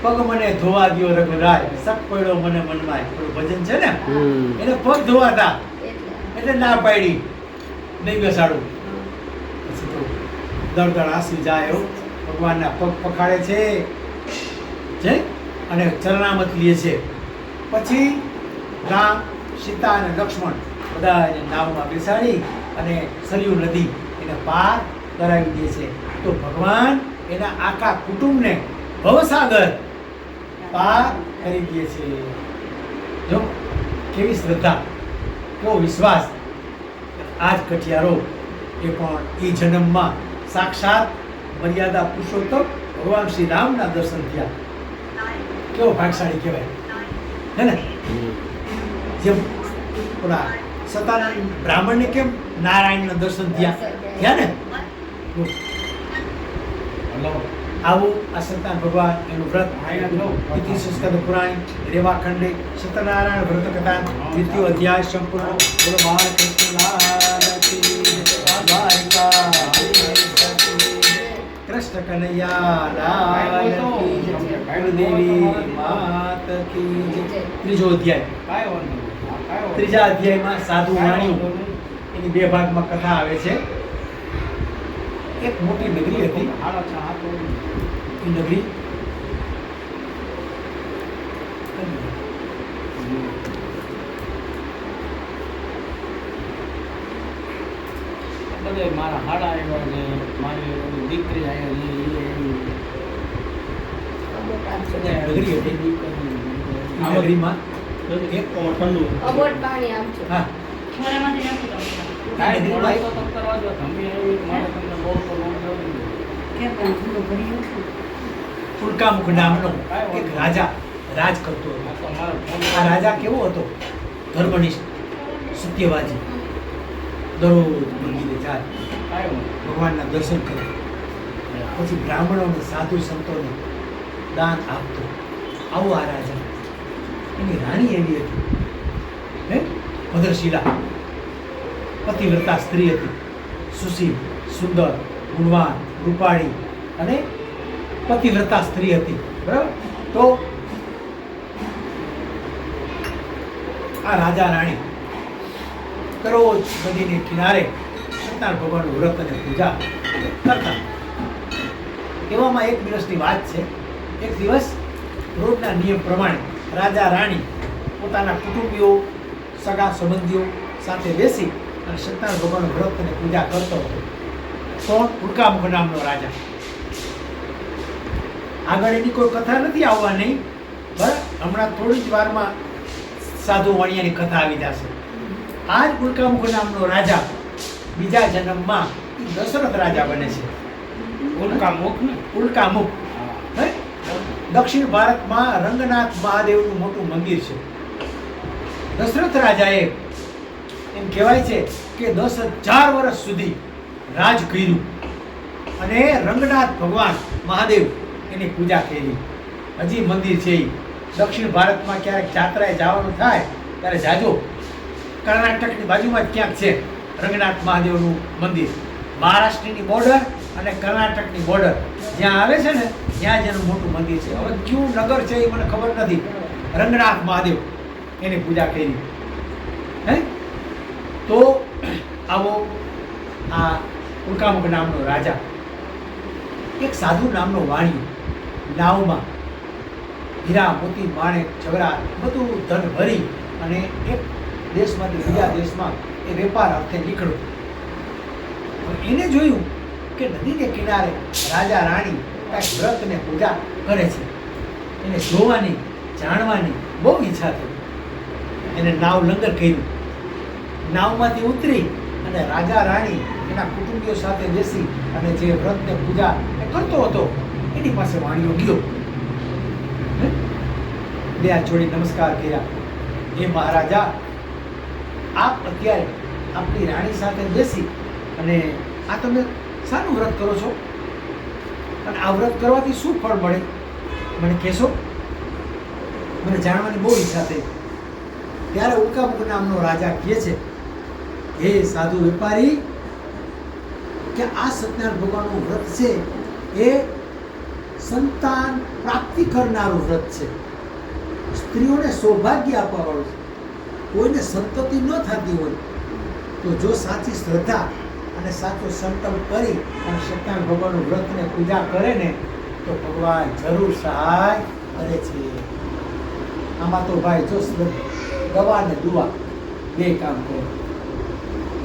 પગ મને ધોવા દ્યો રઘુરાય, સક પડ્યો મને મનમાં. પેલું ભજન છે ને, એને પગ ધોવાતા એટલે ના પાડી નહીં બેસાડું. પછી તો દળ આંસુ જાય એવું ભગવાનના પગ પખાડે છે અને ચરણામત લે છે. પછી રામ, સીતા અને લક્ષ્મણ બધા એને નાવમાં બેસાડી અને સરયુ નદી એને પાર કરાવી દે છે. તો ભગવાન એના આખા કુટુંબને ભવસાગર પાર કરી દે છે. જો કેવી શ્રદ્ધા, કેવો વિશ્વાસ. આ જ કઠિયારો એ પણ એ જન્મમાં સાક્ષાત મર્યાદા પુરુષોત્તમ ભગવાન શ્રી રામના દર્શન થયા. કેવો ભાગશાળી કહેવાય હે ને? જેમ ઓલા સતાનંદ બ્રાહ્મણને કેમ નારાયણના દર્શન થયા ને? હલો. આવું આ સત્યનારાયણ ભગવાન એનું વ્રત ઇતિ સંસ્કૃત પુરાણ રેવાખંડે સત્યનારાયણ વ્રત કથા દ્વિતીય અધ્યાય સંપૂર્ણ. બોલો બાળકૃષ્ણ લાલ કી જય. દ્વારિકાધીશ કી જય. કૃષ્ણ કનૈયા લાલ કી જય. ગુરુદેવી માત કી જય. ત્રીજો અધ્યાય. કાંઈ વાંધો નહીં. હા, કાંઈ વાંધો ત્રીજા અધ્યાયમાં સાધુ વાણીઓ એની 2 ભાગમાં કથા આવે છે. એક મોટી નગરી હતી. એ નગરી બધે મારા હાડા આવ્યા છે, મારી ઓલી દીકરી આવી નગરી હતી. એ નગરીમાં એક ઠંડુ હા કાંઈ મોડા તો તમ કરવા દો. ધમી આવી મારે તમને બહુ તો ન ઉલ્કામુખ નામનો એક રાજા રાજ કરતો હતો. આ તો મારો ફોન આ રાજા કેવો હતો? ધર્મનિષ્ઠ, સત્યવાદી. દરરોજ મંદિરે જાય, કાંઈ વાંધો ભગવાનના દર્શન કરે, પછી બ્રાહ્મણોને સાધુ સંતોને દાન આપતો. આવો આ રાજા. એની રાણી એવી હતી હે ભદ્રશીલા, પતિવ્રતા સ્ત્રી હતી. સુશીલ, સુંદર, ગુણવાન, રૂપાળી અને પતિવ્રતા સ્ત્રી હતી. બરાબર? તો આ રાજા રાણી દરરોજ નદીને કિનારે સત્યનારાયણ ભગવાનનું વ્રત અને પૂજા કરતા. એવામાં એક દિવસની વાત છે. એક દિવસ રોજના નિયમ પ્રમાણે રાજા રાણી પોતાના કુટુંબીઓ, સગા સંબંધીઓ સાથે બેસી અને સત્યનારાયણ ભગવાનનું વ્રત અને પૂજા કરતો હતો. કોણ? ઉલ્કામુખ નામનો રાજા. આગળ એની કોઈ કથા નથી આવવાની, બરાબર? હમણાં થોડી જ વારમાં સાધુ વાણિયાની કથા આવી જશે. આ જ ઉલ્કામુખ નામનો રાજા બીજા જન્મમાં દશરથ રાજા બને છે. ઉલ્કામુખ ને? ઉલ્કામુખ હે? દક્ષિણ ભારતમાં રંગનાથ મહાદેવનું મોટું મંદિર છે. દશરથ રાજાએ એમ કહેવાય છે કે 10,000 વર્ષ સુધી રાજ કર્યું અને રંગનાથ ભગવાન મહાદેવ એની પૂજા કરી. હજી મંદિર છે. દક્ષિણ ભારતમાં ક્યારેક જાત્રાએ જવાનું થાય ત્યારે જાજો. કર્ણાટકની બાજુમાં જ ક્યાંક છે રંગનાથ મહાદેવનું મંદિર. મહારાષ્ટ્રની બોર્ડર અને કર્ણાટકની બોર્ડર જ્યાં આવે છે ને ત્યાં જ એનું મોટું મંદિર છે. હવે કયું નગર છે એ મને ખબર નથી. રંગનાથ મહાદેવ એની પૂજા કરી. હે તો આવો આ ઉલ્કામુખ નામનો રાજા એક સાધુ નામનો વાણિયો નાવમાં હીરા મોતી માણેક જવરા બધું ધન ભરી અને એક દેશમાંથી બીજા દેશમાં એ વેપાર અર્થે નીકળ્યો. એને જોયું કે નદીને કિનારે રાજા રાણી કાંઈક વ્રત ને પૂજા કરે છે. એને જોવાની જાણવાની બહુ ઈચ્છા થઈ. એને નાવ લંગર કર્યું. નાવમાંથી ઉતરી અને રાજા રાણી એના કુટુંબીઓ સાથે બેસી અને જે વ્રત ને પૂજા એ કરતો હતો એની પાસે વાણીઓ ગયો. બે હાથ જોડી નમસ્કાર કર્યા. એ મહારાજા, આપ અત્યારે આપની રાણી સાથે બેસી અને આ તમે શાનું વ્રત કરો છો અને આ વ્રત કરવાથી શું ફળ મળે મને કહેશો? મને જાણવાની બહુ ઈચ્છા થઈ. ત્યારે ઉલ્કામુખ નામનો રાજા કહે છે, હે સાધુ વેપારી, કે આ સત્યનારાયણ ભગવાનનું વ્રત છે એ સંતાન પ્રાપ્તિ કરનારું વ્રત છે. સ્ત્રીઓને સૌભાગ્ય આપવાવાળું છે. કોઈને સંતતિ ન થતી હોય તો જો સાચી શ્રદ્ધા અને સાચો સંકલ્પ કરી અને સત્યનારાયણ ભગવાનનું વ્રતને પૂજા કરે ને તો ભગવાન જરૂર સહાય કરે છે. આમાં તો ભાઈ જો દવા ને દુઆ બે કામ કરે.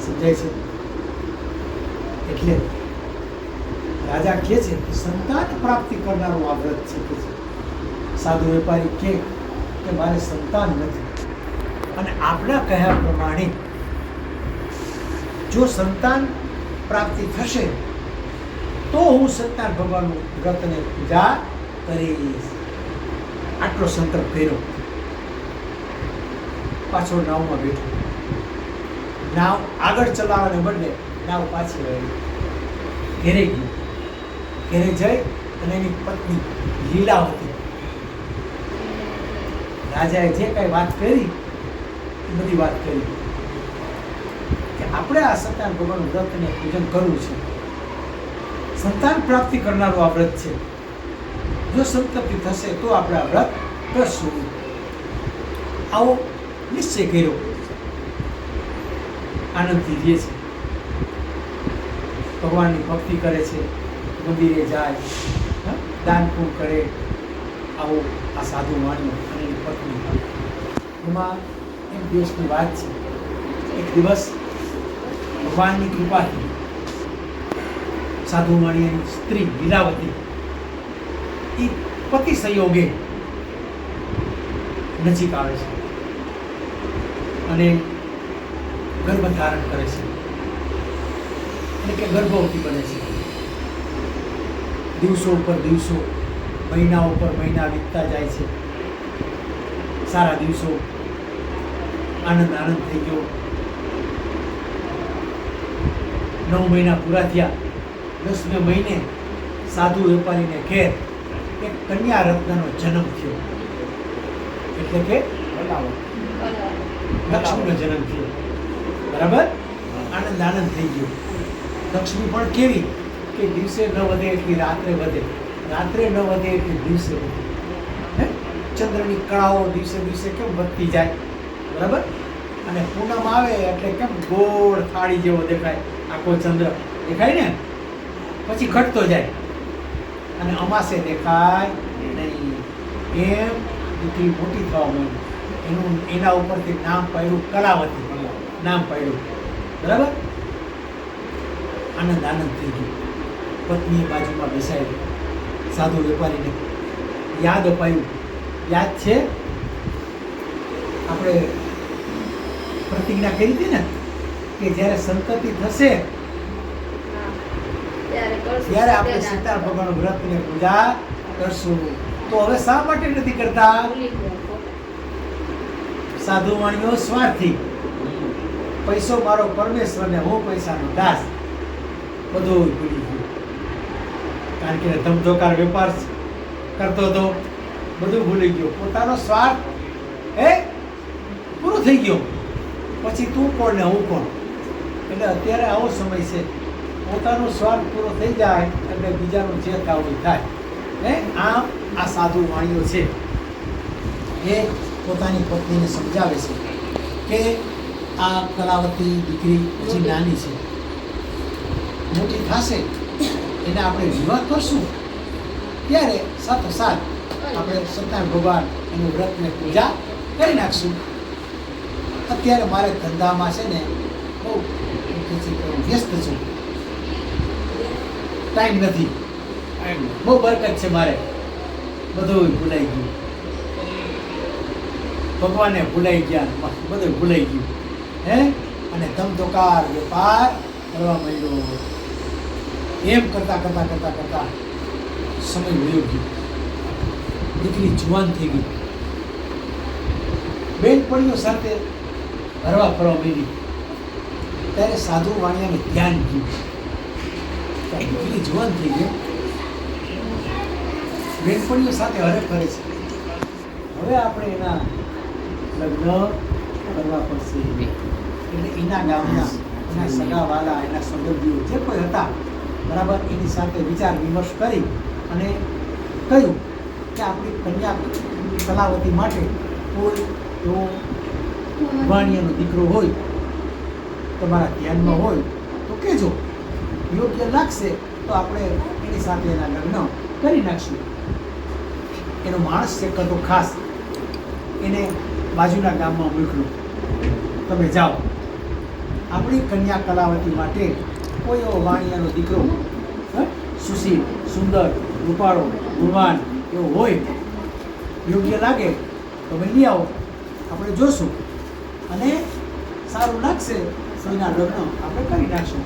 સમજાય છે? એટલે રાજા કહે છે કે સંતાન પ્રાપ્તિ કરનારું આ વ્રત છે. કે સાધુ વેપારી કે મારે સંતાન નથી અને આપણા કહ્યા પ્રમાણે જો સંતાન પ્રાપ્તિ થશે તો હું સત્યનારાયણ ભગવાનનું વ્રતને પૂજા કરીશ. આટલો સંકલ્પ કર્યો. પાછો નાવમાં બેઠો. નાવ આગળ ચલાવવાને બદલે નાવ પાછી વળી ઘેરે ગઈ. ઘેરે જઈ અને એની પત્ની લીલાવતી રાજાએ જે કઈ વાત કરી એ બધી વાત કરી કે આપણે આ સત્યનારાયણ ભગવાનનું વ્રત અને પૂજન કરવું છે. સંતાન પ્રાપ્તિ કરનારું આ વ્રત છે. જો સંતતિ થશે તો આપણે આ વ્રત કરશું. આવો નિશ્ચય કર્યો. આનંદથી રહે છે. ભગવાનની ભક્તિ કરે છે. મંદિરે જાય, દાન પૂર્ણ કરે. આવો આ સાધુ વાણિયો અને એની પત્ની. એમાં એક દિવસની વાત છે. એક દિવસ ભગવાનની કૃપાથી સાધુ વાણિયાની સ્ત્રી લીલાવતી એ પતિ સંયોગે નજીક આવે છે અને ગર્ભ ધારણ કરે છે. એટલે કે ગર્ભવતી બને છે. દિવસો ઉપર દિવસો, મહિના ઉપર મહિના વીતતા જાય છે. સારા દિવસો, આનંદ આનંદ થઈ ગયો. 9 મહિના પૂરા થયા. 10મે મહિને સાધુ વેપારીને ઘેર એક કન્યા રત્નનો જન્મ થયો. એટલે કે લક્ષ્મીનો જન્મ થયો. બરાબર? આનંદ આનંદ થઈ ગયો. લક્ષ્મી પણ કેવી કે દિવસે ન વધે એટલી રાત્રે વધે, રાત્રે ન વધે એટલી દિવસે વધે. ચંદ્રની કળાઓ દિવસે દિવસે કેમ વધતી જાય. બરાબર? અને પૂનમ આવે એટલે કેમ ગોળ થાળી જેવો દેખાય. આખો ચંદ્ર દેખાય ને, પછી ઘટતો જાય અને અમાસે દેખાય નહીં. એમ દીકરી મોટી થવા માંડી. એના ઉપરથી નામ પાડ્યું કલાવતી. નામ પાડ્યું. બરાબર? આનંદ આનંદ થઈ ગયો. પત્નીએ બાજુમાં બેસાડી. સાધુ વેપારીને યાદ અપાયું. યાદ છે આપણે પ્રતિજ્ઞા કરી હતી ને કે જ્યારે સંતતિ થશે ત્યારે આપણે સીતારામ ભગવાનનું વ્રત ને પૂજા કરશું. તો હવે શા માટે નથી કરતા? સાધુ વાણીઓ સ્વાર્થી. પૈસો મારો પરમેશ્વર ને હું પૈસાનો દાસ. બધું ભૂલી ગયું. કારણ કે ધમધોકાર વેપાર કરતો હતો. બધું ભૂલી ગયો. પોતાનો સ્વાર્થ પૂરો થઈ ગયો. પછી તું કોણ ને હું કોણ. એટલે અત્યારે આવો સમય છે. પોતાનો સ્વાર્થ પૂરો થઈ જાય એટલે બીજાનું જે થવું થાય. આમ આ સાધુ વાણીઓ છે એ પોતાની પત્નીને સમજાવે છે કે આ કલાવતી દીકરી હજી નાની છે, મોટી થશે એને આપણે વિવાહ કરશું ત્યારે સાથોસાથ આપણે સત્યનારાયણ ભગવાન એનું વ્રત ને પૂજા કરી નાખશું. અત્યારે મારે ધંધામાં છે ને બહુ વ્યસ્ત છું, ટાઈમ નથી, બહુ બરકત છે મારે, બધું ભૂલાઈ ગયું, ભગવાને ભૂલાઈ ગયા, બધું ભૂલાઈ ગયું હે. અને ધમધોકાર વેપાર કરવા માંડ્યો. એમ કરતા કરતા કરતા કરતા સમય વયો ગયો, દીકરી જુવાન થઈ ગઈ, બેનપણીઓ સાથે હરવા ફરવા માંડી. ત્યારે સાધુ વાણિયાને ધ્યાન ગયું કે આ દીકરી જુવાન થઈ ગઈ, બેનપણીઓ સાથે હરે ફરે છે, હવે આપણે એના લગ્ન કરવા પડશે. એટલે એના ગામના એના સગાવાલા એના સંબંધીઓ જે કોઈ હતા બરાબર એની સાથે વિચાર વિમર્શ કરી અને કહ્યું કે આપણી કન્યા કલાવતી માટે કોઈ એવો વાણિયાનો દીકરો હોય તમારા ધ્યાનમાં હોય તો કહેજો, યોગ્ય લાગશે તો આપણે એની સાથે એના લગ્ન કરી નાખશું. એનો માણસ ચેક કરતો ખાસ એને બાજુના ગામમાં મોકલો, તમે જાઓ, આપણી કન્યા કલાવતી માટે કોઈ એવો વાણિયાનો દીકરો સુશીલ સુંદર રૂપાળો ગુણવાન એવો હોય, યોગ્ય લાગે તો ભાઈ લઈ આવો, આપણે જોશું અને સારું લાગશે તો એના લગ્ન આપણે કરી નાખશું.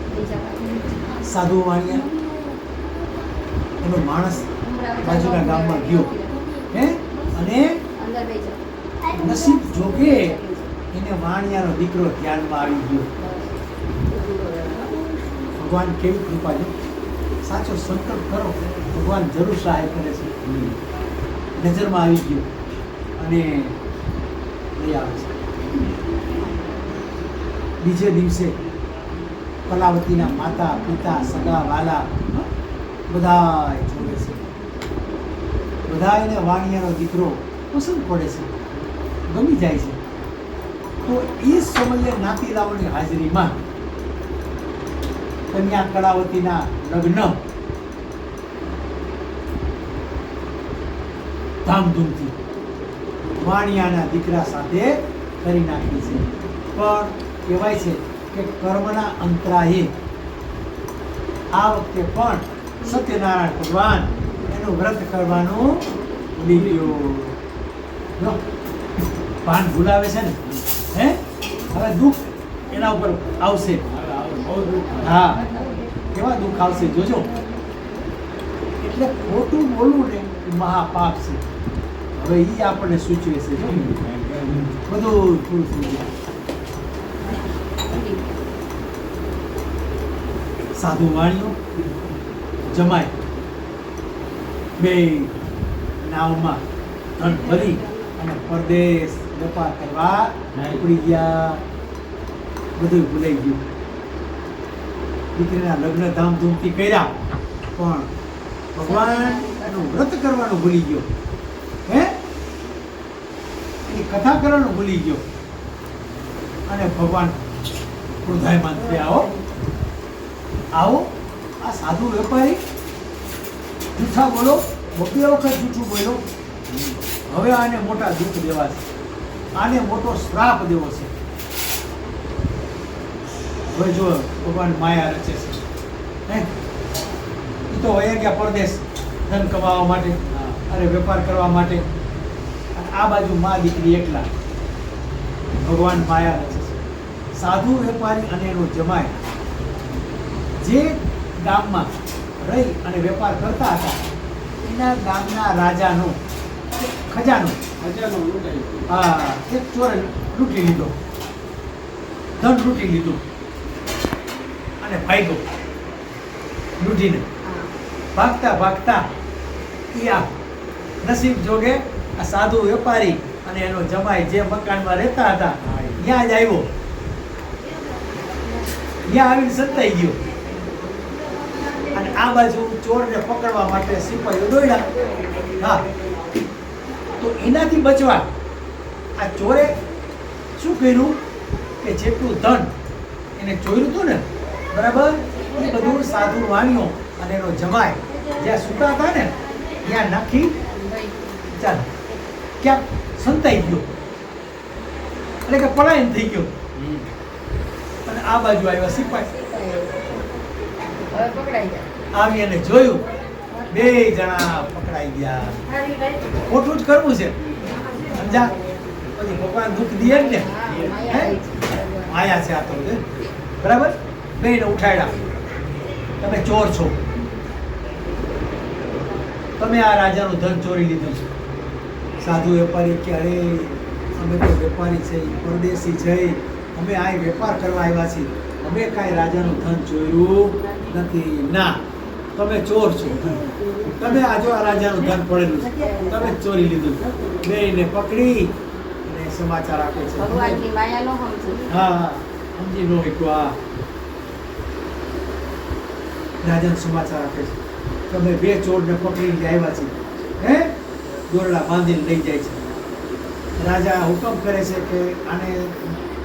સાધુ વાણિયા એનો માણસ બાજુના ગામમાં ગયો હે, અને નસીબ જોગે એને વાણિયાનો દીકરો ધ્યાનમાં આવી ગયો. ભગવાન કેવી કૃપા છે, સાચો સંકલ્પ કરો ભગવાન જરૂર સહાય કરે છે. નજરમાં આવી ગયો અને લઈ આવે છે. બીજે દિવસે કલાવતીના માતા પિતા સગા વાલા બધા જોડે છે, બધા એને વાણિયાનો દીકરો પસંદ પડે છે, ગમી જાય છે. તો એ સમયે નાતીલાઓની હાજરીમાં કન્યા કલાવતીના લગ્ન ધામધૂમથી વાણિયાના દીકરા સાથે કરી નાખી છે. પણ કહેવાય છે કે કર્મના અંતરાયે આ વખતે પણ સત્યનારાયણ ભગવાન એનું વ્રત કરવાનું ભૂલી ગયો. ભાન ભૂલાવે છે ને હે, હવે દુઃખ એના ઉપર આવશે. હા, કેવા દુઃખ આવશે જોજો. એટલે ખોટું બોલવું ને એ મહાપાપ છે. હવે એ આપણને સૂચવે છે, બધું પૂરું થઈ જાય. સાધુ વાણીઓ જમાય બે નાવમાં ધન ભરી અને પરદેશ વેપાર કરવા ઉપડી ગયા. બધું ભૂલાઈ ગયું. દીકરીના લગ્ન ધામધૂમથી કર્યા પણ ભગવાન એનું વ્રત કરવાનું ભૂલી ગયો હે, એની કથા કરવાનું ભૂલી ગયો અને ભગવાન ક્રોધાયમાન થયા. આવો આ સાધુ વેપારી જૂઠા બોલો, બબે વખત જૂઠું બોલો, હવે આને મોટા દુઃખ દેવા છે, આને મોટો શ્રાપ દેવો છે. હવે જો ભગવાન માયા રચે છે હે, એ તો વયા ગયા પરદેશ ધન કમાવા માટે અને વેપાર કરવા માટે, અને આ બાજુ મા દીકરી એકલા. ભગવાન માયા રચે છે. સાધુ વેપારી અને એનો જમાય જે ગામમાં રહી અને વેપાર કરતા હતા એના ગામના રાજાનો ખજાનો એક ચોરે લૂંટી લીધો, ધન લૂંટી લીધું અને ભાગ્યો. લૂંટીને ભાગતા ભાગતા એ આ નસીબ જોગે આ સાધુ વેપારી અને એનો જમાઈ જે મકાનમાં રહેતા હતા ત્યાં જ આવ્યો. ત્યાં આવીને સતાઈ ગયો અને આ બાજુ ચોરને પકડવા માટે સિપાહીઓ દોડ્યા. હા, તો એનાથી બચવા આ ચોરે શું કર્યું કે જેટલું ધન એને ચોર્યું હતું ને, બરાબર, એ બધું સાધુ વાણીઓ અને એનો જમાય જ્યાં સૂતા હતા ને ત્યાં નાખી ચાલ ક્યાંક સંતાઈ ગયો, એટલે કે પલાયન થઈ ગયો. અને આ બાજુ આવ્યા સિપાઈ, આવી અને જોયું, બે જણા પકડાઈ ગયા. ખોટું જ કરવું છે, સમજા? પછી ભગવાન દુઃખ દે જ ને, આયા છે આ તો, બરાબર. બેને ઉઠાડ્યા, તમે ચોર છો, તમે આ રાજાનું ધન ચોરી લીધું છે. સાધુ વેપારી કે અરે અમે તો વેપારી છે, પરદેશી છે, અમે આ વેપાર કરવા આવ્યા છીએ, અમે કાંઈ રાજાનું ધન ચોર્યું નથી. ના, તમે ચોર છો, તમે આ જો આ રાજાનું ધન પડેલું છે, તમે જ ચોરી લીધું. બેને પકડી અને સમાચાર આપે છે. ભગવાનની માયા નો સમજુ. હા, સમજી નો આ રાજાને સમાચાર આપે છે, તમે બે ચોરને પકડીને આવ્યા છે, હે, દોરડા બાંધીને લઈ જાય છે. રાજા હુકમ કરે છે કે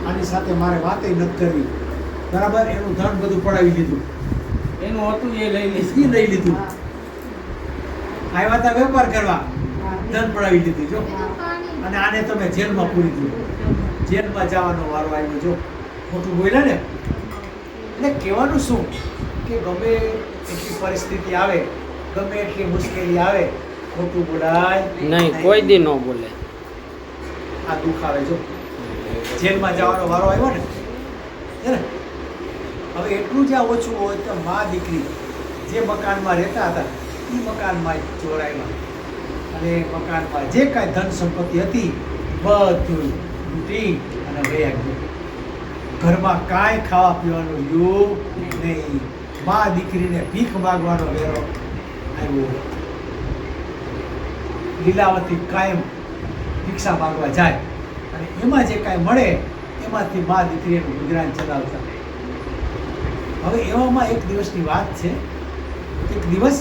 આની સાથે મારે વાતે નથી કરવી, બરાબર. એનું ધન બધું પડાવી લીધું, એનું હતું એ લઈ એ લઈ લીધું. આવ્યા હતા વેપાર કરવા, ધન પડાવી લીધું જો. અને આને તમે જેલમાં પૂરી દીધું, જેલમાં જવાનો વારો આવ્યો જો. ખોટું બોલ્યા ને, એટલે કહેવાનું શું કે ગમે એટલી પરિસ્થિતિ આવે, ગમે એટલી મુશ્કેલી આવે, ખોટું બોલાય નહીં, કોઈ દી ન બોલે. આ દુઃખ આવે જો. જેલમાં જવાનો વારો આવ્યો ને, હે ને? હવે એટલું જ્યાં ઓછું હોય તો મા દીકરી જે મકાનમાં રહેતા હતા એ મકાનમાં ચોર આવ્યા અને મકાનમાં જે કાંઈ ધન સંપત્તિ હતી બધું લૂંટી અને વયા ગયું. ઘરમાં કાંઈ ખાવા પીવાનું રહ્યું નહીં. મા દીકરીને ભીખ માગવાનો વેરો આવ્યો. લીલાવતી કાયમ ભિક્ષા માગવા જાય અને એમાં જે કાંઈ મળે એમાંથી મા દીકરીનું ગુજરાન ચલાવતા. હવે એવામાં એક દિવસની વાત છે. એક દિવસ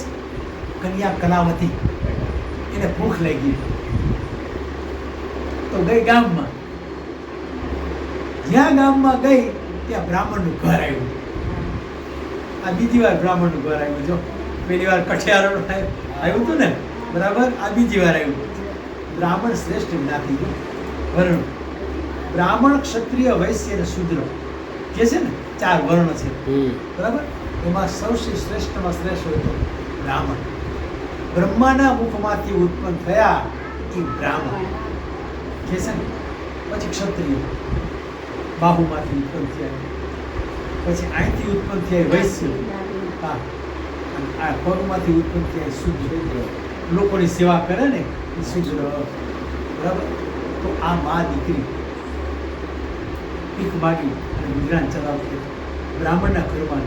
કન્યા કલાવતી એને ભૂખ લાગી તો ગઈ ગામમાં. જ્યાં ગામમાં ગઈ ત્યાં બ્રાહ્મણનું ઘર આવ્યું. આ બીજી વાર બ્રાહ્મણનું ઘર આવ્યું જો. પહેલી વાર કઠિયારો આવ્યું હતું ને, બરાબર. આ બીજી વાર આવ્યું. બ્રાહ્મણ શ્રેષ્ઠ જ્ઞાતિ વર્ણ. બ્રાહ્મણ, ક્ષત્રિય, વૈશ્ય અને શૂદ્ર કે છે ને, 4 વર્ણ છે, બરાબર. એમાં સૌથી શ્રેષ્ઠમાં શ્રેષ્ઠ હોય તો બ્રાહ્મણ. બ્રહ્માના મુખમાંથી ઉત્પન્ન થયા એ બ્રાહ્મણ કે છે ને. પછી ક્ષત્રિય, બાહુમાંથી ઉત્પન્ન થયા. પછી અહીંથી ઉત્પન્ન થયા વૈશ્ય, હા, અને આ પગમાંથી ઉત્પન્ન થયા શૂદ્ર, લોકોની સેવા કરે ને એ શૂદ્ર, બરાબર. તો આ મા દીકરી ભીખ માગી અને ગુજરાન ચલાવતી બ્રાહ્મણના ઘરમાં.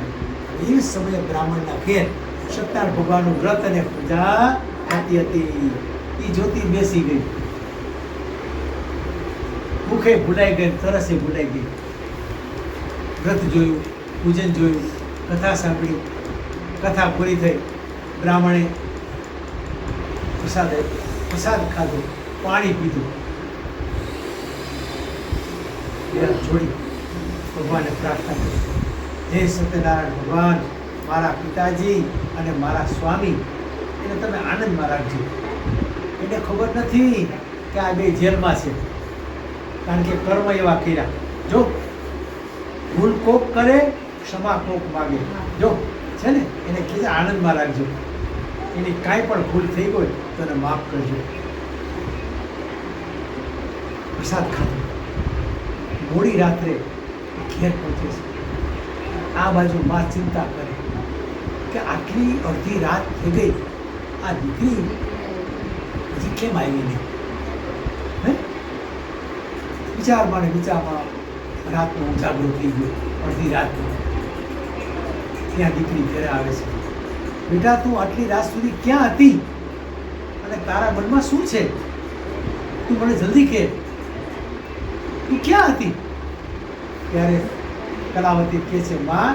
એ સમયે બ્રાહ્મણના ઘેર સત્યનારાયણ ભગવાનનું વ્રત અને પૂજા થતી હતી. એ જોતી બેસી ગઈ. ભૂખે ભૂલાઈ ગઈ, તરસે ભૂલાઈ ગઈ. વ્રત જોયું, પૂજન જોયું, કથા સાંભળી. કથા પૂરી થઈ. બ્રાહ્મણે પ્રસાદ ખાધો, પાણી પીધું, જોડી ભગવાનને પ્રાર્થના કરી, હે સત્યનારાયણ ભગવાન, મારા પિતાજી અને મારા સ્વામી એને તમે આનંદમાં રાખજો. એને ખબર નથી કે આ બે જેલમાં છે, કારણ કે કર્મ એવા કર્યા. જો ભૂલ કોક કરે, ક્ષમા કોક માગે. જો છે ને, એને કીધે આનંદમાં રાખજો. એની કાંઈ પણ ભૂલ થઈ હોય તો એને માફ કરજો. પ્રસાદ ખાધો. મોડી રાત્રે ઘેર પહોંચે છે. આ બાજુ માં ચિંતા કરે કે આટલી અડધી રાત થઈ ગઈ, આ દીકરી હજી કેમ આવી નહીં? હે, વિચારમાં રાતનો ઉજાગરો થઈ ગયો. અડધી રાત ત્યાં દીકરી ઘરે આવે છે. બેટા, તું આટલી રાત સુધી ક્યાં હતી અને તારા મનમાં શું છે? તું મને જલ્દી કહે, તું ક્યાં હતી? ત્યારે કલાવતી કહે છે, માં,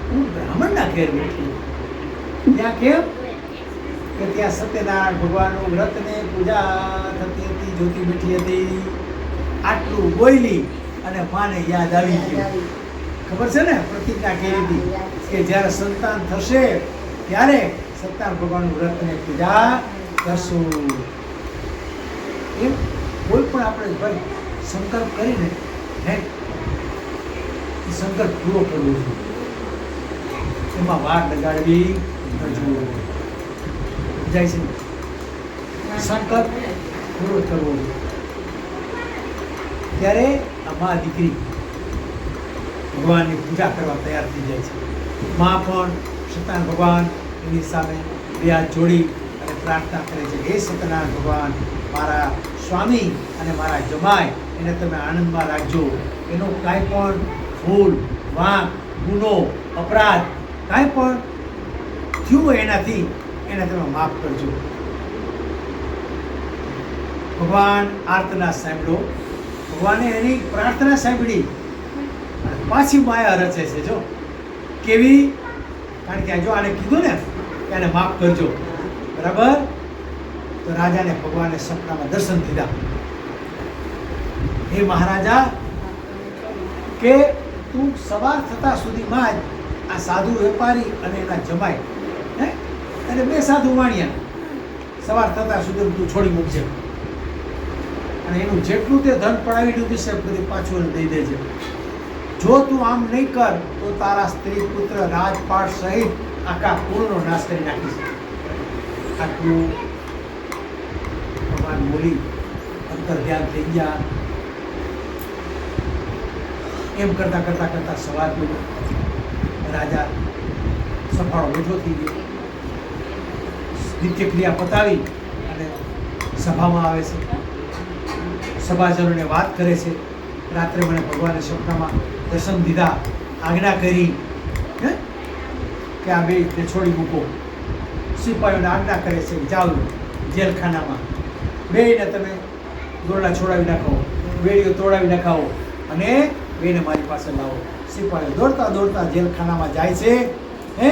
હું બ્રાહ્મણના ઘેર બેઠી. ત્યાં કેમ? કે ત્યાં સત્યનારાયણ ભગવાનનું વ્રત ને પૂજા થતી હતી, જોતી બેઠી હતી. આટલું બોલી અને માને યાદ આવી ગયું. ખબર છે ને, પ્રતિજ્ઞા કરી હતી કે જ્યારે સંતાન થશે ત્યારે સત્યનારાયણ ભગવાનનું વ્રત અને પૂજા કરશું. એમ કોઈ પણ આપણે ભાઈ સંકલ્પ કરીને હે એ સંકલ્પ પૂરો કરવો જોઈએ. એમાં વાર લગાડવી ન જોઈએ. જાય છે સંકલ્પ પૂરો કરવો જોઈએ. ત્યારે આ મા દીકરી ભગવાનની પૂજા કરવા તૈયાર થઈ જાય છે. મા પણ સત્યનારાયણ ભગવાન એની સામે બે હાથ જોડી અને પ્રાર્થના કરે છે, હે સત્યનારાયણ ભગવાન, મારા સ્વામી અને મારા જમાઈ એને તમે આનંદમાં રાખજો. એનો કાંઈ પણ ભૂલ, વાંક, ગુનો, અપરાધ કાંઈ પણ થયું હોય એનાથી એને તમે માફ કરજો. ભગવાન આર્તના સાંભળો. ભગવાને એની પ્રાર્થના સાંભળી અને પાછી માયા રચે છે. જો કેવી, કારણ કે જો આને કીધું ને કે આને માફ કરજો, બરાબર, તો રાજાને ભગવાને સપનામાં દર્શન દીધા. હે મહારાજા, કે તું સવાર થતા સુધીમાં જ આ સાધુ વેપારી અને એના જમાઈ હે અને બે સાધુ વાણિયા સવાર થતા સુધી તું છોડી મૂકજે અને એનું જેટલું તે ધન પડાવી દીધું છે બધી પાછું દઈ દેજે. જો તું આમ નહીં કર તો તારા સ્ત્રી પુત્ર રાજપાટ સહિત આખા કુળનો નાશ કરી નાખીશ. આટલું ભગવાન બોલી અંતર ધ્યાન થઈ ગયા. એમ કરતા કરતા કરતા સવાર થયો. રાજા સફાળો બેઠો થઈ ગયો. નિત્ય ક્રિયા પતાવી અને સભામાં આવે છે. સભાજનોને વાત કરે છે, રાત્રે મને ભગવાને સપનામાં દર્શન દીધા, આજ્ઞા કરી હે કે આ બે છોડી મૂકો. સિપાહીઓને આજ્ઞા કરે છે, જાઓ જેલખાનામાં, બેને તમે દોરડા છોડાવી નાખો, વેડીઓ તોડાવી નાખાવો અને બેને મારી પાસે લાવો. સિપાહીઓ દોડતા દોડતા જેલખાનામાં જાય છે હે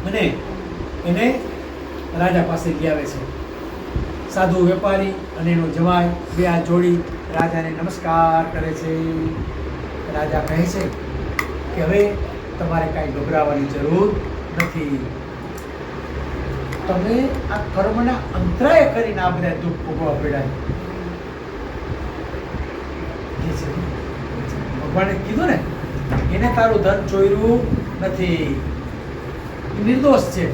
અને એને રાજા પાસે લઈ આવે છે. સાધુ વેપારી અને એનો જમાઈ બે હાથ જોડી રાજાને નમસ્કાર કરે છે. રાજા કહે છે કે હવે તમારે કાંઈ ગભરાવાની જરૂર નથી. તમે આ કર્મના અંતરાય કરીને આ બધા દુઃખ ભોગવવા પડ્યા. ભગવાને કીધું ને, એને તારું ધન ચોર્યું નથી, નિર્દોષ છે,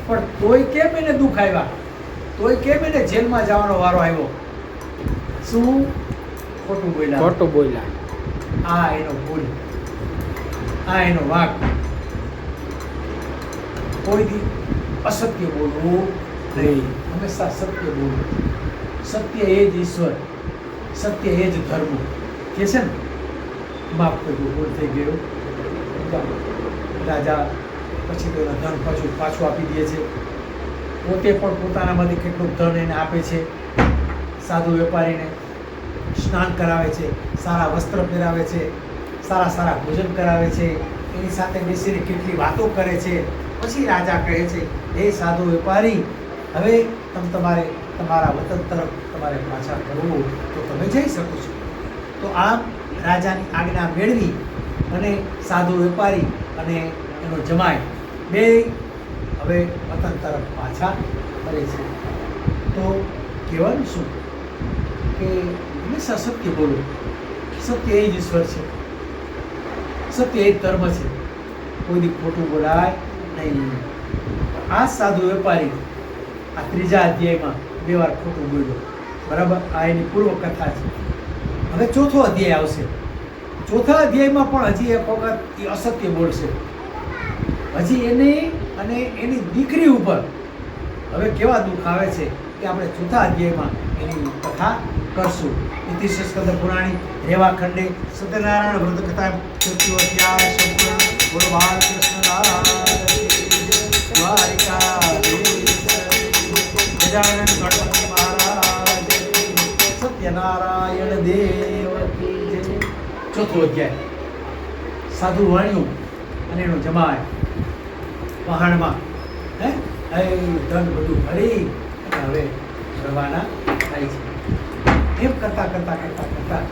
પણ તોય કેમ એને દુઃખ આવ્યા, તોય કેમ એને જેલમાં જવાનો વારો આવ્યો? શું ખોટું બોલ્યા? ખોટું બોલ્યા. આ એનો ભૂલ, આ એનો વાંક. કોઈ દી અસત્ય બોલવું નહીં, હંમેશા સત્ય બોલવું. સત્ય એ જ ઈશ્વર, સત્ય એ જ ધર્મ કે છે ને. માફ કરજો, ભૂલ થઈ ગયો. રાજા પછી તો એના ધન પાછું આપી દે છે. પોતે પણ પોતાનામાંથી કેટલું ધન એને આપે છે. સાધુ વેપારીને સ્નાન કરાવે છે, સારા વસ્ત્ર પહેરાવે છે, સારા સારા ભોજન કરાવે છે, એની સાથે બેસીને કેટલી વાતો કરે છે. પછી રાજા કહે છે, હે સાધુ વેપારી, હવે તમારે તમારા વતન તરફ તમારે પાછા ફરવું તો તમે જઈ શકો છો. તો આમ રાજાની આજ્ઞા મેળવી અને સાધુ વેપારી અને એનો જમાઈ બે હવે વતન તરફ પાછા ફરે છે. તો કહેવાનું શું કે હંમેશા સત્ય બોલો. સત્ય એ જ ઈશ્વર છે, સત્ય એ જ ધર્મ છે. કોઈ દી ખોટું બોલાય નહીં. આ સાધુ વેપારી આ ત્રીજા અધ્યાયમાં બે વાર ખોટું બોલ્યો, બરાબર. આ એની પૂર્વ કથા છે. હવે ચોથો અધ્યાય આવશે. ચોથા અધ્યાયમાં પણ હજી એક વખત એ અસત્ય બોલશે. હજી એની અને એની દીકરી ઉપર હવે કેવા દુઃખ આવે છે કે આપણે ચોથા અધ્યાયમાં એની કથા કરશું. ઇતિશ્રી સ્કંદ પુરાણી રેવા ખંડે સત્યનારાયણ વ્રત કથા ચોથો અધ્યાય સંપૂર્ણ. બોલો બાલકૃષ્ણ ગજાનન ગણપતિ મહારાજ, સત્યનારાયણ દેવ. ચોથો અધ્યાય. સાધુ વાણિયો અને એનો જમાય પહાણમાં હે ધન બધું ભરી અને હવે રવાના થાય છે. એમ કરતા કરતા કરતા કરતા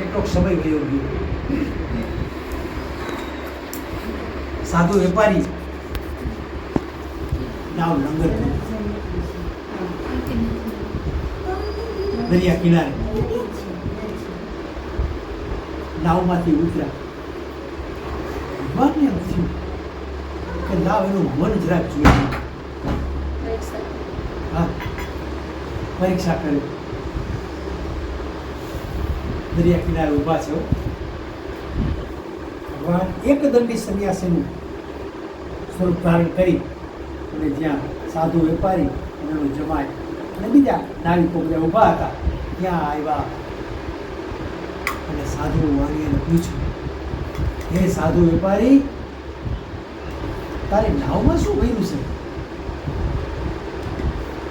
કેટલોક સમય વયો ગયો. સાધુ વેપારી નાવ લંગર દરિયા કિનારે નાવમાંથી ઉતર્યા. ભગવાનને એમ થયું કે લાવ એનું મન જરાક જોઈએ. હા, પરીક્ષા કરે. દરિયા કિનારે ઊભા છે. ભગવાન એક દંડી સંન્યાસીનું સ્વરૂપ ધારણ કરી અને જ્યાં સાધુ વેપારી અને એનો જમાય અને બીજા નાવિકો બધા ઊભા હતા ત્યાં આવ્યા અને સાધુ વાણીને પૂછ્યું, હે સાધુ વેપારી, તારી નાવમાં શું બન્યું છે?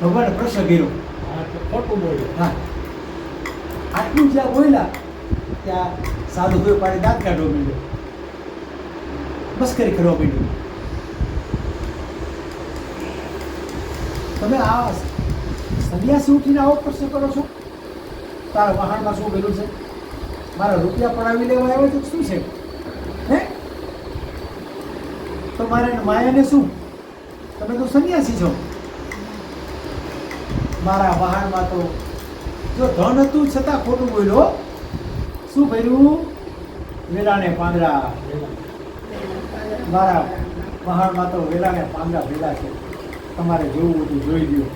ભગવાને પ્રશ્ન કર્યો. ખોટું બોલ્યું. હા, આટલું જ્યાં બોલ્યા ત્યાં સાધુ વેપારી દાંત કાઢવા માંડ્યો, મસ્કરી કરવા માંડ્યો. તમે આ સંન્યાસી ઉઠીને આવો પ્રશ્ન કરો છો? તારા વાહનમાં શું ગયેલું છે? મારા રૂપિયા પડાવી લેવા આવ્યો છે શું છે? હે, તો મારે માયાને શું? તમે તો સંન્યાસી છો. મારા વાહનમાં તો જો ધન હતું છતાં ખોટું બોલ્યો. શું ભર્યું? વેલાને પાંદડા. મારા વાહનમાં તો વેલાને પાંદડા ભેગા છે. તમારે જોવું હતું જોઈ લ્યો.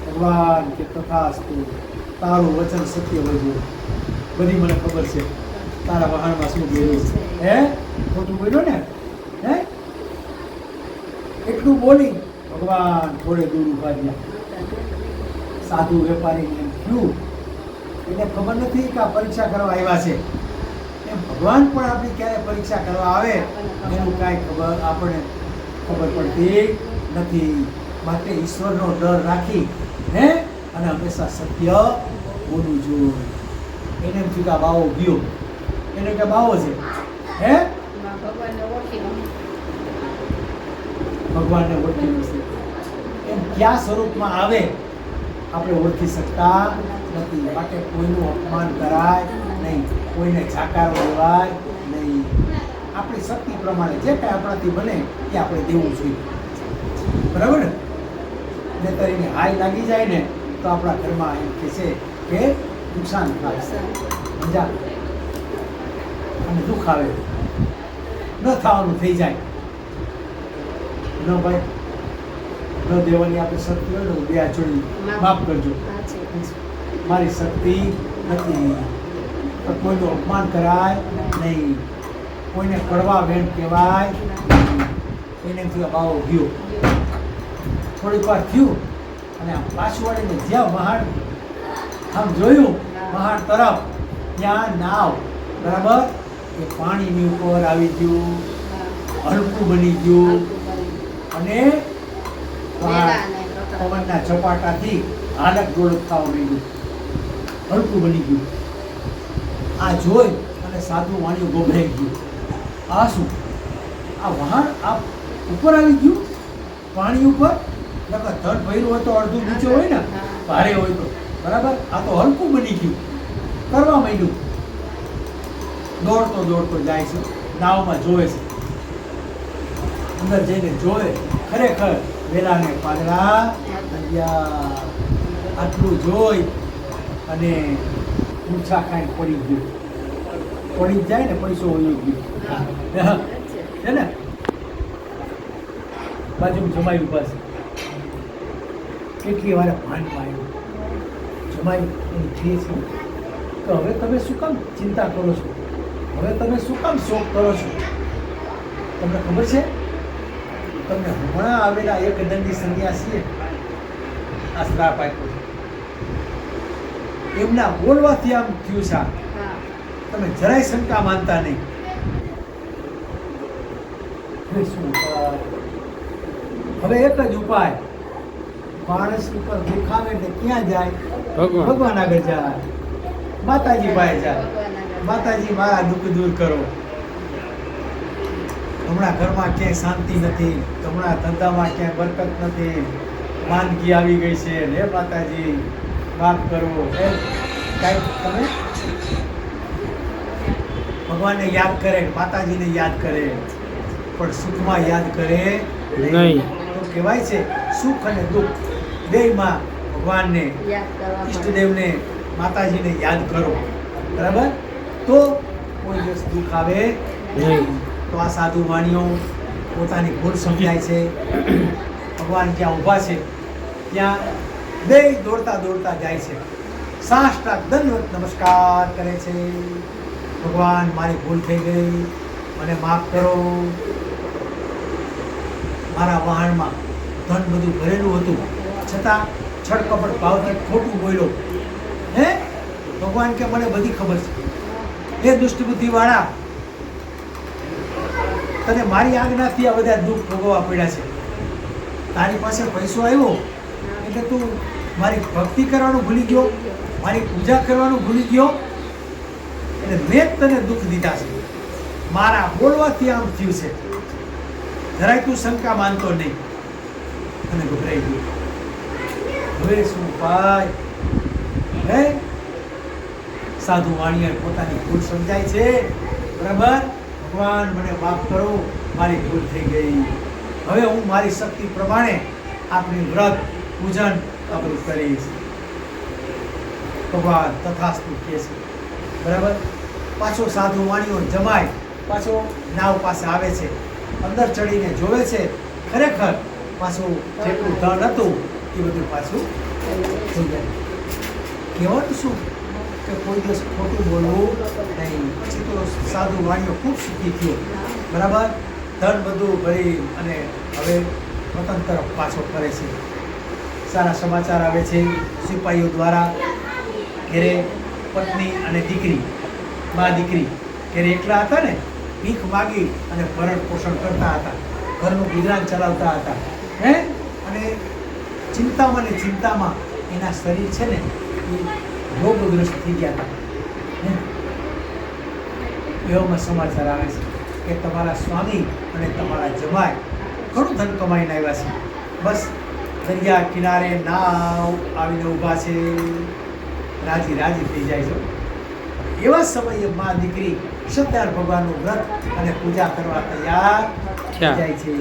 ભગવાન કે તથાસ્તુ, તારું વચન સત્ય હોય. બધી મને ખબર છે તારા વાહનમાં શું બોલ્યું છે. હે, ખોટું બોલ્યો ને? હે, એટલું બોલી ભગવાન થોડે દૂર ઉભા રહ્યા. સાધુ વેપારીને એમ થયું એને ખબર નથી કે આ પરીક્ષા કરવા આવ્યા છે. એમ ભગવાન પણ આપણી ક્યારે પરીક્ષા કરવા આવે એનું કાંઈ ખબર આપણને ખબર પડતી નથી. માટે ઈશ્વરનો ડર રાખી હે અને હંમેશા સત્ય બોલવું જોઈએ. એને એમ થયું કે આ બાવો ગયો, એને કે બાવો છે. હે, ભગવાનને ઓળખી નથી. એમ કયા સ્વરૂપમાં આવે આપણે ઓળખી શકતા નથી. માટે કોઈનું અપમાન કરાય નહીં, કોઈને જાકારો દેવાય નહીં. આપણી શક્તિ પ્રમાણે જે કાંઈ આપણાથી બને એ આપણે દેવું જોઈએ. બરાબર ને? નહીંતર એને હાઈ લાગી જાય ને તો આપણા ઘરમાં એમ કહેશે કે નુકસાન થાય, મજા અને દુઃખ આવે, ન થવાનું થઈ જાય. ન ભાઈ, ન દેવાની આપણી શક્તિ હોય ને બે હાથ જોડી માફ કરજો, મારી શક્તિ નથી. તો કોઈનું અપમાન કરાય નહીં, કોઈને કડવા વેણ કહેવાય નહીં. એને એમ થયું બાવો ગયો. થોડીક વાર થયું અને આમ પાછું વળીને જ્યાં વહાણ આમ જોયું વહાણ તરફ, ત્યાં નાવ બરાબર એ પાણીની ઉપર આવી ગયું, હલકું બની ગયું અને પવનના ઝપાટાથી હાલક ડોલક થવા માંડ્યું, હલકું બની ગયું. આ જોઈ અને સાધુ વાણીઓ ગભરાઈ ગયું. આ શું? આ વહાણ આ ઉપર આવી ગયું પાણી ઉપર. નકર ધડ ભર્યું હોય તો અડધું નીચે હોય ને, ભારે હોય તો બરાબર. આ તો હલકું બની ગયું, કરવા માંડ્યું. દોડતો દોડતો જાય છે, નાવમાં જોવે છે. અંદર જઈને જોવે, ખરેખર વેલાને પાંદડા અડ્યા. આટલું જોઈ અને ઊંચા ખાઈને પડી ગયું. પડી જાય ને પૈસો વયો ગયો છે ને. બાજુમાં જમાઈ ઉભા છે. કેટલી વાર ભાનમાં આવ્યું. જમાઈ એની કહે છે કે હવે તમે શું કામ ચિંતા કરો છો? હવે તમે શું કામ શોક કરો છો? તમને ખબર છે તમને હમણાં આવેલા એક દંડી સંન્યાસીએ આ શ્રાપ આપ્યો છે. એમના બોલવાથી આમ થયું છે. તમે જરાય શંકા માનતા નહીં. શું ઉપાય? હવે એક જ ઉપાય. માણસ ઉપર દુઃખ આવે એટલે ક્યાં જાય? ભગવાન આગળ જાય, માતાજી પાસે જાય. માતાજી મારા દુઃખ દૂર કરો. હમણાં ઘરમાં ક્યાંય શાંતિ નથી, હમણાં ધંધામાં ક્યાંય બરકત નથી, માંદગી આવી ગઈ છે, હે માતાજી માફ કરો. એમ કાંઈક તમે ભગવાનને યાદ કરે, માતાજીને યાદ કરે, પણ સુખમાં યાદ કરે નહીં. તો કહેવાય છે સુખ અને દુઃખ બેયમાં ભગવાનને, ઈષ્ટદેવને, માતાજીને યાદ કરો, બરાબર, તો કોઈ દિવસ દુઃખ આવે નહીં. તો આ સાધુ વાણીઓ પોતાની ભૂલ સમજાય છે. ભગવાન જ્યાં ઊભા છે ત્યાં બે દોડતા દોડતા જાય છે, સાષ્ટાંગ દંડવત નમસ્કાર કરે છે. ભગવાન મારી ભૂલ થઈ ગઈ, મને માફ કરો. મારા વહાણમાં ધન બધું ભરેલું હતું, છતાં છળકપટ ભાવથી ખોટું બોલ્યો. હે ભગવાન કે મને બધી ખબર છે. હે દુષ્ટ બુદ્ધિવાળા, તને મારી આજ્ઞાથી આ બધા દુઃખ ભોગવવા પડ્યા છે. તારી પાસે પૈસો આવ્યો એટલે તું મારી ભક્તિ કરવાનું ભૂલી ગયો, મારી પૂજા કરવાનું ભૂલી ગયો, એટલે મેં જ તને દુઃખ દીધા છે. મારા બોલવાથી આમ થયું છે. જરાય તું શંકા માનતો નહીં અને ગભરાઈ ગયો. હવે શું ઉપાય? હે સાધુ વાણીએ પોતાની ભૂલ સમજાય છે, બરાબર. ભગવાન મને માફ કરો, મારી ભૂલ થઈ ગઈ. હવે હું મારી શક્તિ પ્રમાણે આપની વ્રત પૂજન આ બધું કરીશ. ભગવાન તથાસ્તુ કહે છે, બરાબર. પાછો સાધુ વાણીઓ જમાય, પાછો નાવ પાસે આવે છે, અંદર ચડીને જોવે છે, ખરેખર પાછું જેટલું ધન હતું એ બધું પાછું થઈ જાય. કહેવાનું શું કે કોઈ દિવસ ખોટું બોલવું નહીં. પછી તો સાધુ વાણીઓ ખૂબ સુખી થયો, બરાબર. ધન બધું ભરી અને હવે વતન તરફ પાછો ફરે છે. સારા સમાચાર આવે છે સિપાહીઓ દ્વારા. ઘેરે પત્ની અને દીકરી, મા દીકરી ઘેરે એકલા હતા ને, ભીખ માગી અને ભરણ પોષણ કરતા હતા, ઘરનું ગુજરાન ચલાવતા હતા. હે અને ચિંતામાં ને ચિંતામાં એના શરીર છે ને એ રોગગ્રસ્ત થઈ ગયા હતા. એવામાં સમાચાર આવે છે કે તમારા સ્વામી અને તમારા જમાઈ ઘણું ધન કમાઈને આવ્યા છે. બસ દરિયા કિનારે નાવ આવીને ઊભા છે. રાજી રાજી થઈ જાય છે. એવા સમયે મા દીકરી સત્યાર ભગવાનનું વ્રત અને પૂજા કરવા તૈયાર થઈ જાય છે.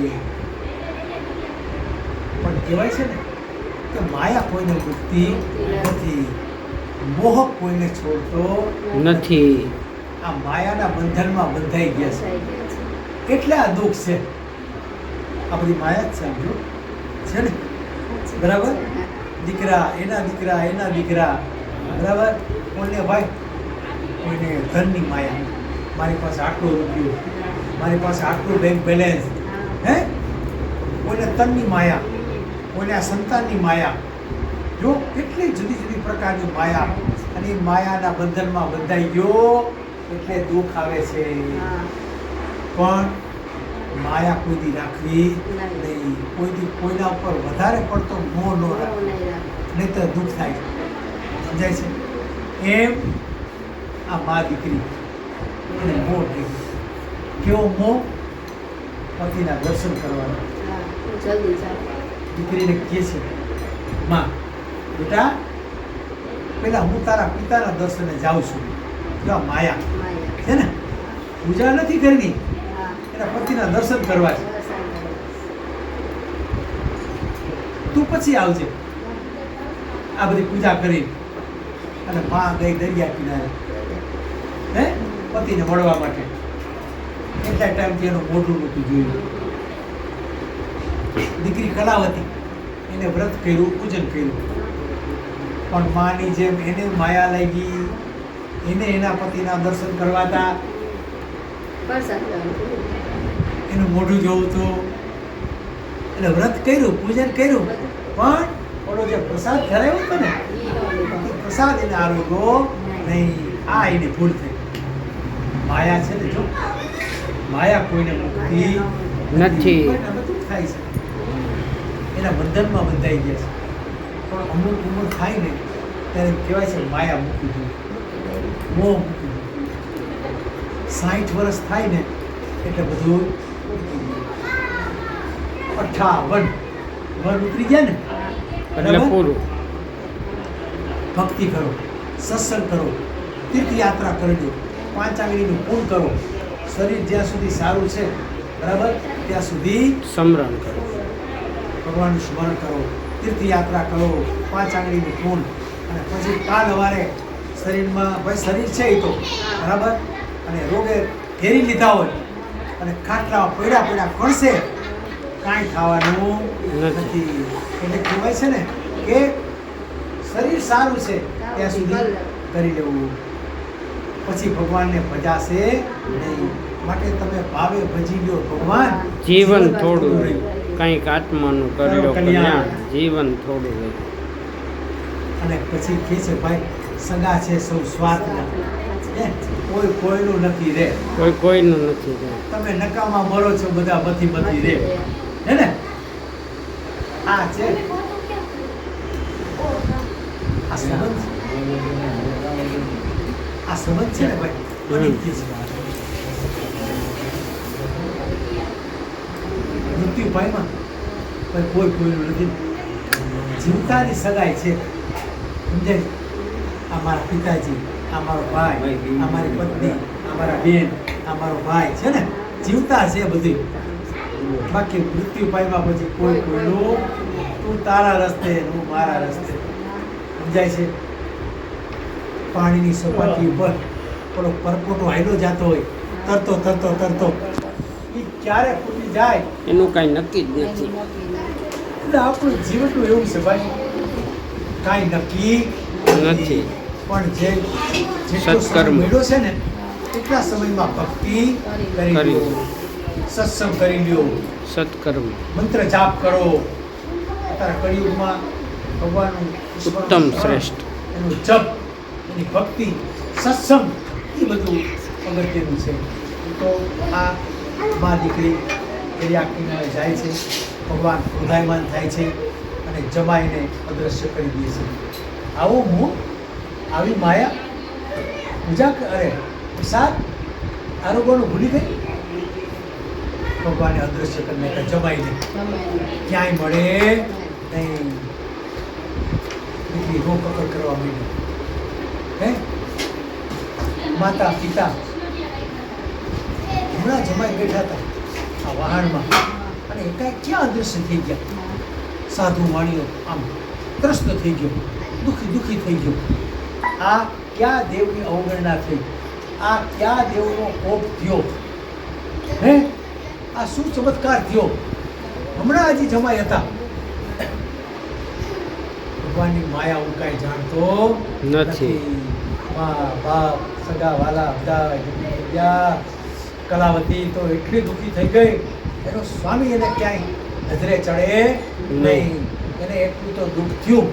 પણ કહેવાય છે ને કે માયા કોઈને મુક્તિ નથી, મોહ કોઈને છોડતો નથી. આ માયાના બંધનમાં બંધાઈ ગયા છે એટલે આ દુઃખ છે. આ બધી માયા જ છે ને, બરાબર. દીકરા એના દીકરા એના દીકરા, બરાબર. કોઈને ભાઈ કોઈને ધનની માયા, મારી પાસે આટલો રૂપિયો, મારી પાસે આટલું બેંક બેલેન્સ. હે કોઈને તનની માયા, કોઈને આ સંતાનની માયા. જો કેટલી જુદી જુદી પ્રકારની માયા, અને એ માયાના બંધનમાં બંધાઈ ગયો એટલે દુઃખ આવે છે. પણ માયા કોઈ દી રાખવી નહીં. કોઈ દી કોઈના ઉપર વધારે પડતો મોહ ન રાખવો, નહીં તો દુઃખ થાય છે. સમજાય છે? એમ આ મા દીકરી એને મોહ થઈ ગયો. કેવો મોહ? પતિના દર્શન કરવાનો. દીકરીને કહે છે, માં બેટા પેલા હું તારા પિતાના દર્શને જાઉં છું. જો આ માયા છે ને, પૂજા નથી કરવી, એના પતિના દર્શન કરવા છે. તું પછી આવજે. આ બધી પૂજા કરી અને માં ગઈ દરિયા કિનારે, હે પતિને મળવા માટે. એટલા ટાઈમથી એનું મોઢું નહોતું જોયું. દીકરી કલાવતી એને વ્રત કર્યું, પૂજન કર્યું, પણ માની જેમ એને માયા લાગી. એને એના પતિના દર્શન કરવાતા, એનું મોઢું જોવું હતું, એટલે વ્રત કર્યું, પૂજન કર્યું, પણ ઓલો જે પ્રસાદ ધરાવ્યો હતો ને એ પ્રસાદ એને આરોગ્યો નહીં. આ એની ભૂલ થઈ. માયા છે ને, જો માયા કોઈને મુક્તિ નથી. બધું થાય છે, એના બંધનમાં બંધાઈ ગયા છે. પણ અમુક ઉંમર થાય ને ત્યારે કહેવાય છે માયા મૂકી દો, મોહ મૂકી દો. 60 વર્ષ થાય ને એટલે બધું 58 વર ઉતરી ગયા ને, એટલે પૂરું. ભક્તિ કરો, સત્સંગ કરો, તીર્થયાત્રા કરજો, પાંચ આંગળીનું પૂર્ણ કરો. શરીર જ્યાં સુધી સારું છે બરાબર ત્યાં સુધી સમરણ કરો. ભગવાનનું સ્મરણ કરો, તીર્થયાત્રા કરો, પાંચ આંગળીનું પૂર્ણ. અને પછી કાલ સવારે શરીરમાં ભાઈ શરીર છે એ તો બરાબર અને રોગે ઘેરી લીધા હોય અને ખાટલામાં પડ્યા કણસે કાંઈ થવાનું નથી. એટલે કહેવાય છે ને કે શરીર સારું છે ત્યાં સુધી કરી લેવું, પછી ભગવાનને ભજાશે નહીં. માટે તમે ભાવે ભજી લ્યો ભગવાન, જીવન થોડું રહ્યું, કંઈક આત્માનું કર્યો કલ્યાણ, જીવન થોડું રહ્યું. અને પછી કહે છે ભાઈ સગા છે સૌ સ્વાર્થના, કોઈ કોઈનું નથી રે. કોઈ કોઈનું નથી રે. તમે નકામાં મરો છો બધા મથી રે, હે ને? આ છે આ સંબંધ, આ સંબંધ છે ને ભાઈ. અનિત્ય છે. મૃત્યુ ભાઈમાં કોઈ કોઈનું નથી. જીવતાની સગાઈ છે, સમજાય? આ મારા પિતાજી, આ મારો ભાઈ, આ મારી પત્ની, આ મારા બેન, આ મારો ભાઈ છે ને, જીવતા છે બધી. બાકી મૃત્યુ પામ્યા પછી કોઈ કોઈનું, તું તારા રસ્તે, હું મારા રસ્તે, સમજાય છે? પાણીની સપાટી ઉપર પેલો પરપોટો હાલ્યો જતો હોય, તરતો એ ક્યારે ફૂટી જાય એનું કાંઈ નક્કી જ નથી. એટલે આપણું જીવનનું એવું છે ભાઈ, કાંઈ નક્કી નથી. પણ જે જેટલો સમય સત્કર્મ. મળ્યો છે ને એટલા સમયમાં ભક્તિ કરી લ્યો, સત્સંગ કરી લ્યો, સત્કર્મ, મંત્ર જાપ કરો. અત્યારે કળિયુગમાં ભગવાનનું સ્મરણ ઉત્તમ કરો, શ્રેષ્ઠ. એનું જપ, એની ભક્તિ, સત્સંગ એ બધું અગત્યનું છે. તો આ મા દીકરી દરિયા જાય છે, ભગવાન ક્રોધાયમાન થાય છે અને જમાઈને અદ્રશ્ય કરી દે છે. આવો મોહ, આવી માયા, પૂજા અરે પ્રસાદ આરોગ્યનું ભૂલી ગઈ. ભગવાને અદ્રશ્ય કરીને જમાઈને ક્યાંય મળે નહીં. દીકરી રોકકડ કરવા માંડી. હે માતા પિતા હમણાં જમાઈ બેઠા હતા આ વહાણમાં અને એકાએક ક્યાં અદૃશ્ય થઈ ગયા. સાધુ વાણીઓ આમ ત્રસ્ત થઈ ગયો, દુઃખી થઈ ગયો. આ ક્યાં દેવની અવગણના થઈ, આ ક્યાં દેવનો કોપ થયો, હે આ શું ચમત્કાર થયો. હમણાં હજી જમાઈ હતા. ભગવાનની માયા હું કાંઈ જાણતો નથી. મા બાપ સગા વાલા બધા કલાવતી તો એટલી દુઃખી થઈ ગઈ, એનો સ્વામી એને ક્યાંય નજરે ચડે નહીં. એને એટલું તો દુઃખ થયું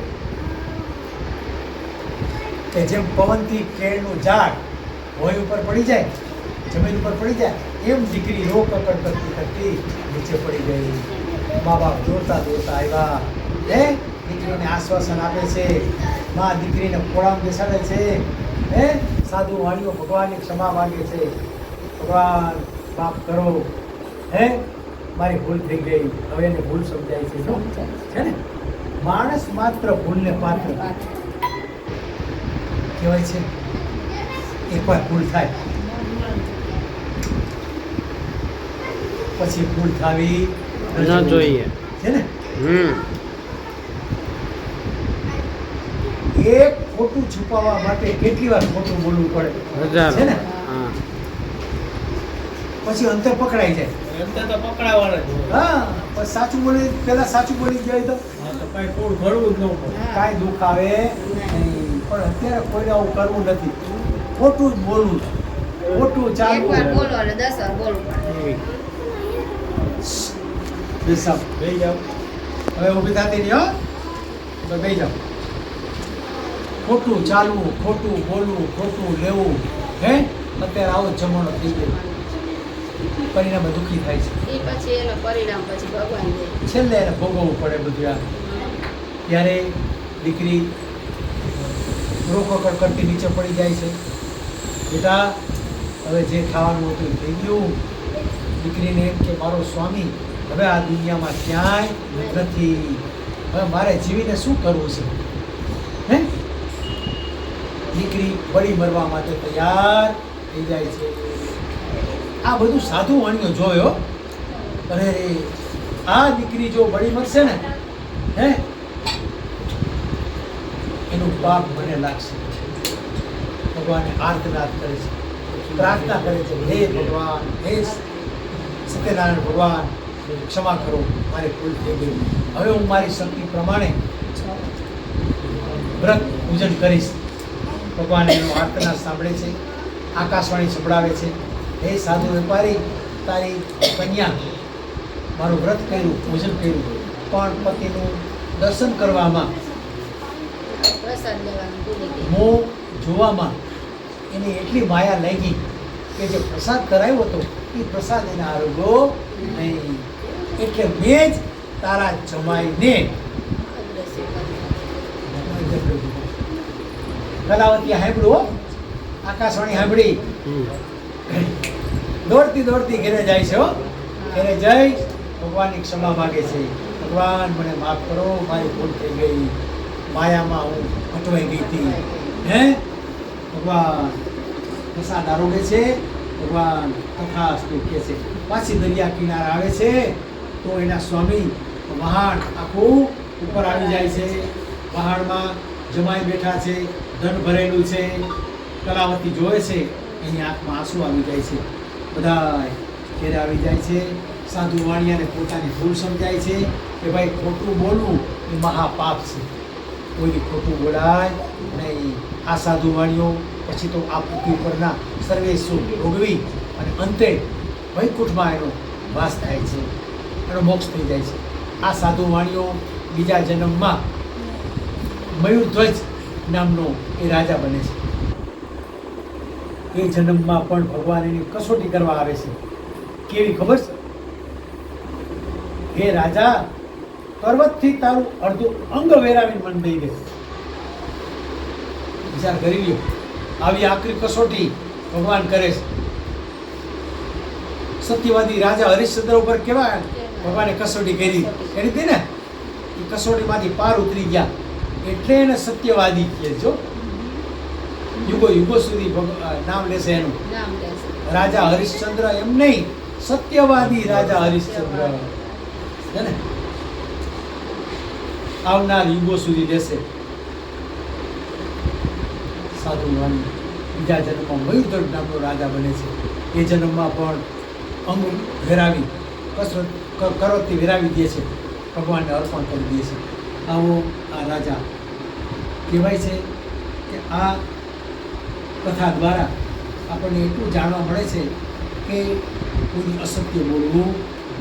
કે જેમ પવનથી કેળનું ઝાડ ભોંય ઉપર પડી જાય, જમીન ઉપર પડી જાય, એમ દીકરી રો કકડ કરતી નીચે પડી ગઈ. મા બાપ દોડતા આવ્યા, હે દીકરીઓને આશ્વાસન આપે છે, મા દીકરીને ખોળામાં બેસાડે છે, હે સાધુ વાણીઓ ભગવાનની ક્ષમા માંગે છે. ભગવાન માફ કરો, હે મારી ભૂલ થઈ ગઈ. હવે એને ભૂલ સમજાય છે. જો છે ને, માણસ માત્ર ભૂલને પાત્ર કહેવાય છે. એકવાર ભૂલ થાય પછી ભૂલ થવી ન જોઈએ છે ને. હમ એક ખોટું છુપાવવા માટે કેટલી વાર ખોટું બોલવું પડે હજારો. છે ને. હા પછી અંતે પકડાઈ જાય. એમને તો પકડાવાના જ હોય. હા પણ સાચું બોલી પેલા સાચું બોલી જાય તો હા, તો કાંઈ કૂળ ભરવું જ ન પડે. કાંઈ દુઃખ આવે નહીં. પણ અત્યારે કોઈને આવું કરવું નથી. ખોટું જ બોલવું, ખોટું ચાલવું. એકવાર બોલો એટલે 10 વાર બોલવું પડે. બેસાવ, બેસી જાઓ. હવે ઊભી થતી નહીં, હો તો બેસી જાઓ. ખોટું ચાલવું, ખોટું બોલવું, ખોટું લેવું, હે અત્યારે આવો જમાનો થઈ ગયો. પરિણામે દુઃખી થાય છે. એ પછી એનો પરિણામ પછી ભગવાન દે. છેલ્લે એને ભોગવવું પડે બધું. આ ત્યારે દીકરી રોકકડ કરતી નીચે પડી જાય છે. બેટા હવે જે ખાવાનું હતું એ થઈ ગયું. દીકરીને એમ કે મારો સ્વામી હવે આ દુનિયામાં ક્યાંય નથી, હવે મારે જીવીને શું કરવું છે, હે? દીકરી બળી મરવા માટે તૈયાર થઈ જાય છે. આ બધું સાધુ વાણીઓ જોયો. અરે આ દીકરી જો બળી મરશે ને, હે, એનું પાપ મને લાગશે. ભગવાનને આર્તનાદ કરે છે, પ્રાર્થના કરે છે, હે ભગવાન, હે સત્યનારાયણ ભગવાન, ક્ષમા કરો, મારી ભૂલ થઈ ગઈ. હવે હું મારી શક્તિ પ્રમાણે વ્રત પૂજન કરીશ. ભગવાન એનો આર્તનાદ સાંભળે છે, આકાશવાણી સંભળાવે છે, હે સાધુ વેપારી, તારી કન્યા મારું વ્રત કર્યું, પૂજન કર્યું, પણ પતિનું દર્શન કરવામાં, પ્રસાદ લેવાનું ભૂલી ગઈ. મોં જોવામાં એને એટલી માયા લાગી કે જે પ્રસાદ કરાવ્યો હતો એ પ્રસાદ એને આરોગ્યો નહીં. એટલે મેં જ તારા જમાઈને અદ્રશ્ય કરી. કલાવતી સાંભળ્યું, આકાશવાણી સાંભળી, દોડતી દોડતી ઘરે જાય છે. ઘરે જઈ ભગવાનની ક્ષમા માગે છે. ભગવાન મને માફ કરો, મારી ભૂલ થઈ ગઈ, માયામાં હું અટવાઈ ગઈ હતી. હે ભગવાન પ્રસાદ આરોગે છે. ભગવાન તથાસ્તુ કહે છે. પાછી દરિયા કિનારે આવે છે તો એના સ્વામી વહાણ આખું ઉપર આવી જાય છે. વહાણમાં જમાઈ બેઠા છે, ધન ભરેલું છે. કલાવતી જોવે છે, એની આંખમાં આંસુ આવી જાય છે. બધા ઘેરે આવી જાય છે. સાધુ વાણિયાને પોતાની ભૂલ સમજાય છે કે ભાઈ ખોટું બોલવું એ મહાપાપ છે, કોઈની ખોટું બોલાય નહીં. આ સાધુ વાણીઓ પછી તો આ પૃથ્વી પરના સર્વે સુખ ભોગવી અને અંતે વૈકુંઠમાં એનો વાસ થાય છે, એનો મોક્ષ થઈ જાય છે. આ સાધુ વાણીઓ બીજા જન્મમાં મયુરધ્વજ નામનો એ રાજા બને છે. એ જન્મમાં પણ ભગવાન એની કસોટી કરવા આવે છે. કેવી ખબર છે? હે રાજા, પર્વતથી તારું અડધું અંગ વેરાવીને મને દઈ દે. વિચાર કરી લ્યો, આવી આકરી કસોટી ભગવાન કરે છે. સત્યવાદી રાજા હરિશ્ચંદ્ર ઉપર કેવા ભગવાને કસોટી કરી હતી ને, એ કસોટીમાંથી પાર ઉતરી ગયા એટલે એને સત્યવાદી કહે છો. યુગો યુગો સુધી નામ લેશે એનું. નામ લેશે. રાજા હરિશ્ચંદ્ર એમ નહીં, સત્યવાદી રાજા હરિશ્ચંદ્ર છે ને, આવનાર યુગો સુધી રહેશે. સાધુ વાણી બીજા જન્મમાં મયુરધ્વજ નામનો રાજા બને છે. એ જન્મમાં પણ અંગ વેરાવી કસરત કરવતથી વેરાવી દે છે, ભગવાનને અર્પણ કરી દે છે. આવો આ રાજા કહેવાય છે કે આ કથા દ્વારા આપણને એટલું જાણવા મળે છે કે કોઈ અસત્ય બોલવું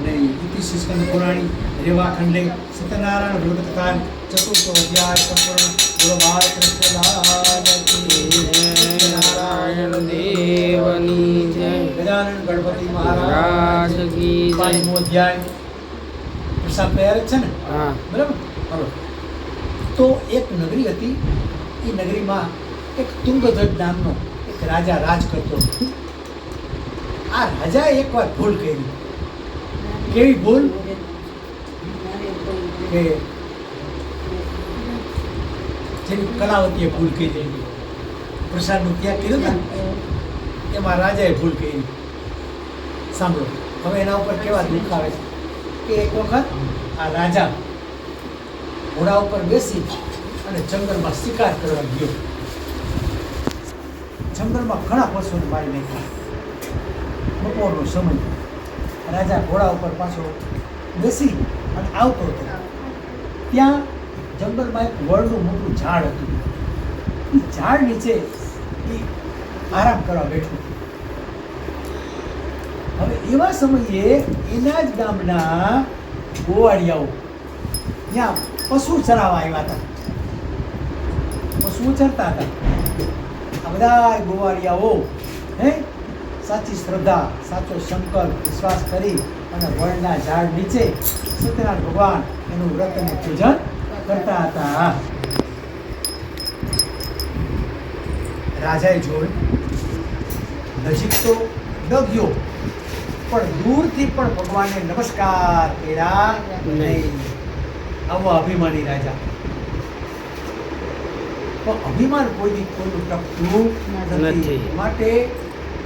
નહીં. ઇતિ સ્કંદ પુરાણી રેવા ખંડે સત્યનારાયણ વ્રત કથા ચતુર્થો અધ્યાય સંપૂર્ણ. બોલો બાળ કૃષ્ણ નારાયણ દેવની જય. ગજાનન ગણપતિ મહારાજ રાજ કી જય. પાંચમો અધ્યાય પ્રસાદ તૈયાર જ છે ને? હા. બરાબર. હાલો. તો એક નગરી હતી. એ નગરીમાં એક તુંગધ્વજ નામનો એક રાજા રાજ કરતો હતો. આ રાજાએ એકવાર ભૂલ કરી. કેવી ભૂલ? કે જેની કલાવતીએ ભૂલ કરી, પ્રસાદનું ત્યાગ કર્યો ને, એમાં રાજાએ ભૂલ કરી. સાંભળો હવે એના ઉપર કેવા દુઃખ આવે છે કે એક વખત આ રાજા ઘોડા ઉપર બેસી અને જંગલમાં શિકાર કરવા ગયો. જંગલમાં ઘણા પશુઓને મારી નાખ્યા. બપોરનો સમય, રાજા ઘોડા ઉપર પાછો બેસી અને આવતો હતો. ત્યાં જંગલમાં એક વડનું મોટું ઝાડ હતું. એ ઝાડ નીચે એ આરામ કરવા બેઠું. હવે એવા સમયે એના જ ગામના ગોવાળિયાઓ ત્યાં પશુ ચરાવવા આવ્યા હતા. પશુઓ ચરતા હતા. આ બધા ગોવાળિયાઓ સાચી શ્રદ્ધા, સાચો સંકલ્પ, વિશ્વાસ કરી અને વડના ઝાડ નીચે સત્યનારાયણ ભગવાન એનું વ્રત અને પૂજન કરતા હતા. રાજાએ જોયું, નજીક તો ડગ્યો પણ દૂરથી પણ ભગવાનને નમસ્કાર કર્યા નહીં. આવો અભિમાની રાજા. પણ અભિમાન કોઈનું ટકતું નથી. માટે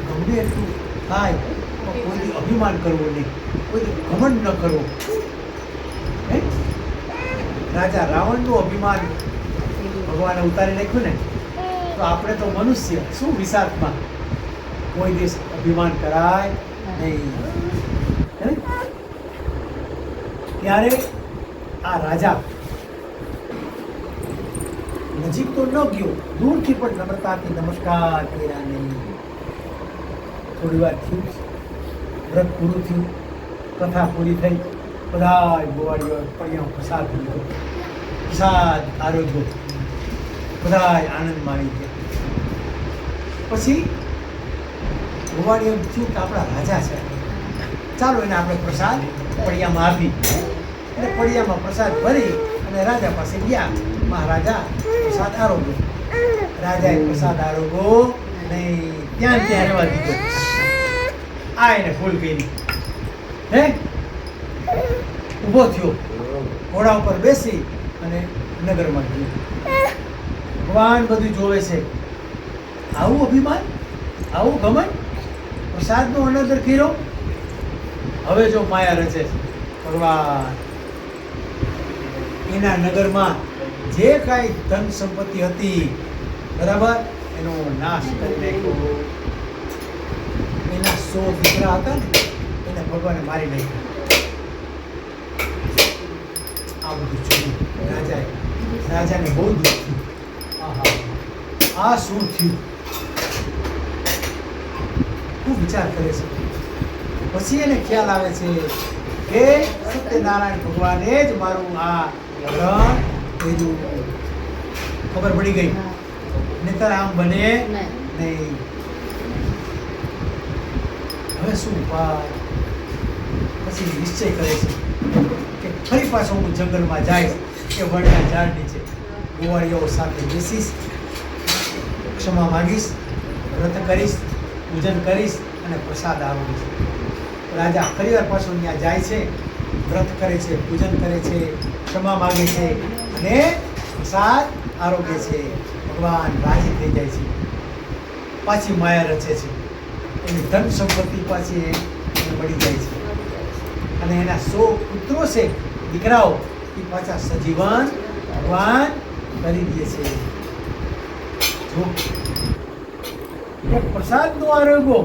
ગમે એટલું થાય પણ કોઈથી અભિમાન કરવું નહીં, કોઈથી ઘમંડ ન કરવો. હે રાજા રાવણનું અભિમાન ભગવાને ઉતારી નાખ્યું ને, તો આપણે તો મનુષ્ય શું વિષાદમાં કોઈ દિવસ અભિમાન કરાય નહીં. હે? ત્યારે આ રાજા નજીક તો ન ગયો, દૂરથી પણ નમ્રતાથી નમસ્કાર કર્યા નહીં. થોડી વાર થયું, વ્રત પૂરું થયું, કથા પૂરી થઈ, બધા ગોવાળીઓ પડિયા પ્રસાદ લીધો, પ્રસાદ આરોગ્ય, બધા આનંદમાં આવી ગયા. પછી ગોવાળીઓ થયું કે આપણા રાજા છે, ચાલો એને આપણે પ્રસાદ પડિયામાં આપી. એટલે પડિયામાં પ્રસાદ ભરી અને રાજા પાસે ગયા. મહારાજા પ્રસાદ આરોગો. રાજાએ પ્રસાદ આરોગો નહીં, ત્યાં રહેવા દીધો. આ એને ફૂલ કરી. હે ઊભો થયો, ઘોડા ઉપર બેસી અને નગરમાં ગયો. ભગવાન બધું જોવે છે. આવું અભિમાન, આવું ઘમંડ, પ્રસાદનો અનાદર કર્યો. હવે જો માયા રચે છે ભગવાન. એના નગરમાં જે કાંઈ ધન સંપત્તિ હતી, બરાબર, એનો નાશ કરી નાખ્યો. એના 100 દીકરા હતા ને, એને ભગવાને મારી નાખ્યા. આ બધું જોયું રાજાને બહુ દુઃખ થયું. આહા, આ શું થયું? ખૂબ વિચાર કરે છે. પછી એને ખ્યાલ આવે છે કે સત્યનારાયણ ભગવાને જ મારું આ રણ કીધું. ખબર પડી ગઈ, નહીતર આમ બને નહીં. હવે શું ઉપાય? પછી નિશ્ચય કરે છે કે ફરી પાછો હું જંગલમાં જઈશ, કે વડના ઝાડ નીચે ગોવાળીઓ સાથે બેસીશ, ક્ષમા માંગીશ, વ્રત કરીશ, પૂજન કરીશ અને પ્રસાદ આરોગીશ. રાજા ફરીવાર પાછો ત્યાં જાય છે, વ્રત કરે છે, પૂજન કરે છે, ક્ષમા માગે છે અને પ્રસાદ આરોગે છે. ભગવાન રાજી થઈ જાય છે. પાછી માયા રચે છે. એની ધન સંપત્તિ પાછી એને મળી જાય છે. અને એના 100 પુત્રો છે, દીકરાઓ, એ પાછા સજીવન ભગવાન કરી દે છે. જો પ્રસાદનો આરોગો,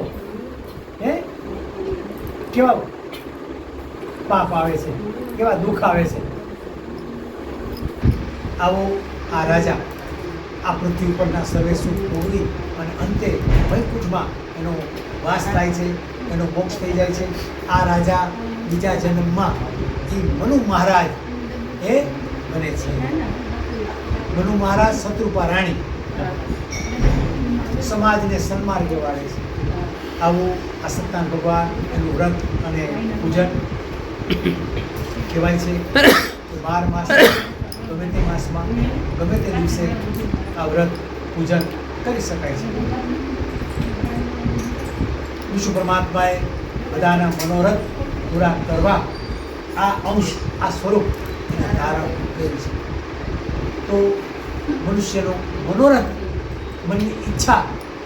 હે કેવા પાપ આવે છે, કેવા દુઃખ આવે છે. આવો આ રાજા આ પૃથ્વી ઉપરના સર્વે સુખ ભોગવી અને અંતે વૈકુંઠમાં એનો વાસ થાય છે, એનો મોક્ષ થઈ જાય છે. આ રાજા બીજા જન્મમાં એ મનુ મહારાજ એ બને છે. મનુ મહારાજ શત્રુપા રાણી સમાજને સન્માર્ગે વાળે છે. આવું આ સત્યનારાયણ ભગવાન એનું વ્રત અને પૂજન કહેવાય છે કે 12 માસ ગમે તે માસમાં ગમે તે દિવસે આ વ્રત પૂજન કરી શકાય છે. વિષ્ણુ પરમાત્માએ બધાના મનોરથ પૂરા કરવા આ અંશ, આ સ્વરૂપ એને ધારણ કર્યું છે. તો મનુષ્યનો મનોરથ, મનની ઈચ્છા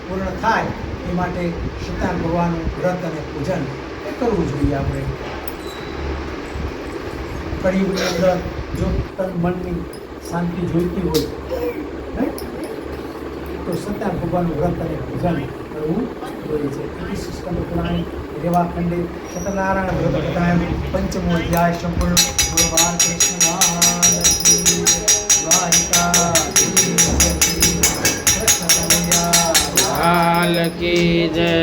પૂર્ણ થાય એ માટે સત્યનારાયણ ભગવાનનું વ્રત અને પૂજન એ કરવું જોઈએ. આપણે કળિયુગની અંદર જો તન મનની શાંતિ જોઈતી હોય તો સત્યનારાયણ ભગવાનનું વ્રત અને પૂજન કરવું જોઈએ છે. સ્કંદ પુરાણ રેવા ખંડે સત્યનારાયણ વ્રત કથાયમ 5મો અધ્યાય સંપૂર્ણ. બોલો બાલકૃષ્ણ કી જય,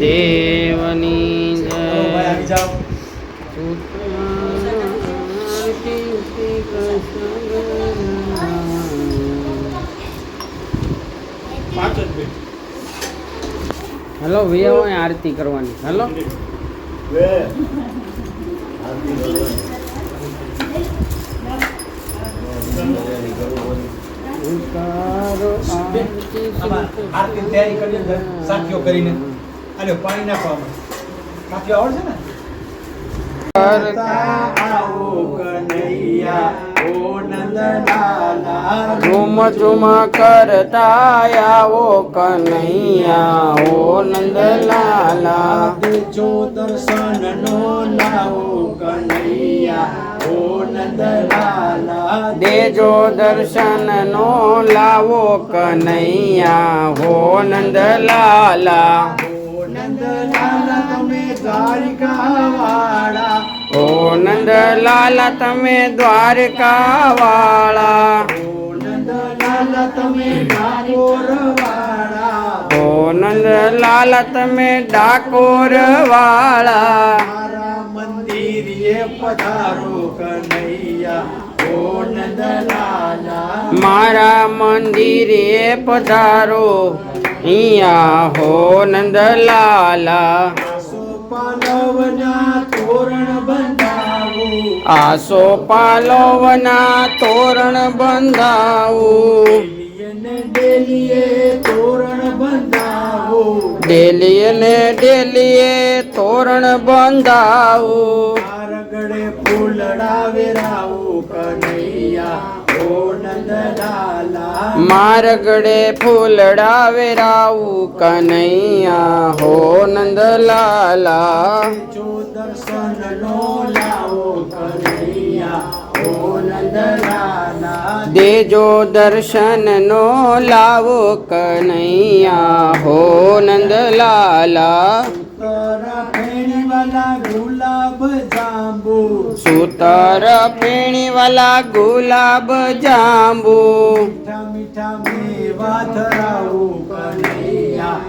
દેવની જય. હેલો વિયો આરતી કરવાની. હેલો આરતી તૈયારી કરી સાથીઓ કરીને આલે પાણી નાખવામાં સાથીઓ આવડશે ને. આવો કનૈયા ઓ નંદ નંદલાલા ઝુમ ઝુમ કરતા આવો કનૈયા ઓ નંદલાલા દેજો દર્શન નો લાવો કનૈયા ઓ નંદલાલા દેજો દર્શન નો લાવો કનૈયા હો નંદલાલા ઓ નંદલાલા તમે દ્વારિકા વાળા ઓ નંદલાલા તમે દ્વારકા વાળા ઓ નંદલાલા તમે ડાકોર વાળા ઓ નંદલાલા તમે ડાકોર વાળા મારા મંદિરે પધારો કનૈયા ઓ નંદલાલા મારા મંદિરે પધારો અહીંયા હો નંદલાલા સોપાલવના તોરણ બંધાવો આસો પાલવના તોરણ બંધાવું ડેલીએ તોરણ બંધાવો ડેલીએ ને ડેલીએ તોરણ બંધાવું મારગડે ફૂલડા વેરાવો કનૈયા ઓ નંદલાલા મારગડે ફૂલડા વેરાવું કનૈયા હો નંદલાલા જો દર્શન નો લાવો કનૈયા ઓ નંદલાલા દેજો દર્શન નો લાવો કનૈયા હો નંદલાલા તારા ફેણી વાલા ગુલાબ જાંબુ સૂતર પેણીવાલા ગુલાબ જાંબુ મીઠા મીઠા મેવા ધરાવો કનૈયા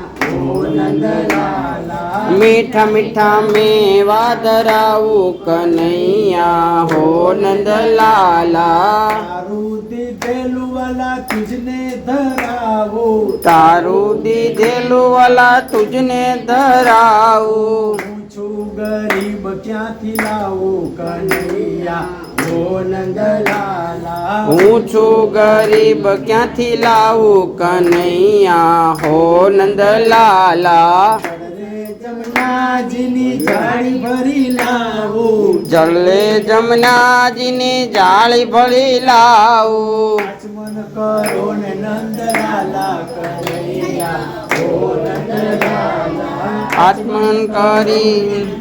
ઓ નંદલાલા મીઠા મીઠા મેવા ધરાવું કનૈયા હો નંદલાલા તારું દીધેલું વાલા તુજને ધરાવો તારું દીધેલું વાલા તુજને ધરાવું હું છું ગરીબ ક્યાંથી લાવો કનૈયા ઓ નંદલાલા હું છું ગરીબ ક્યાંથી લાવું કનૈયા હો નંદલાલા રે જમનાજીની જાળી ભરી લાવો જલે જમનાજીની જાળી ભરી લાવું આચમન કરો ને નંદલાલા કનૈયા ઓ નંદલાલા આત્મન કરી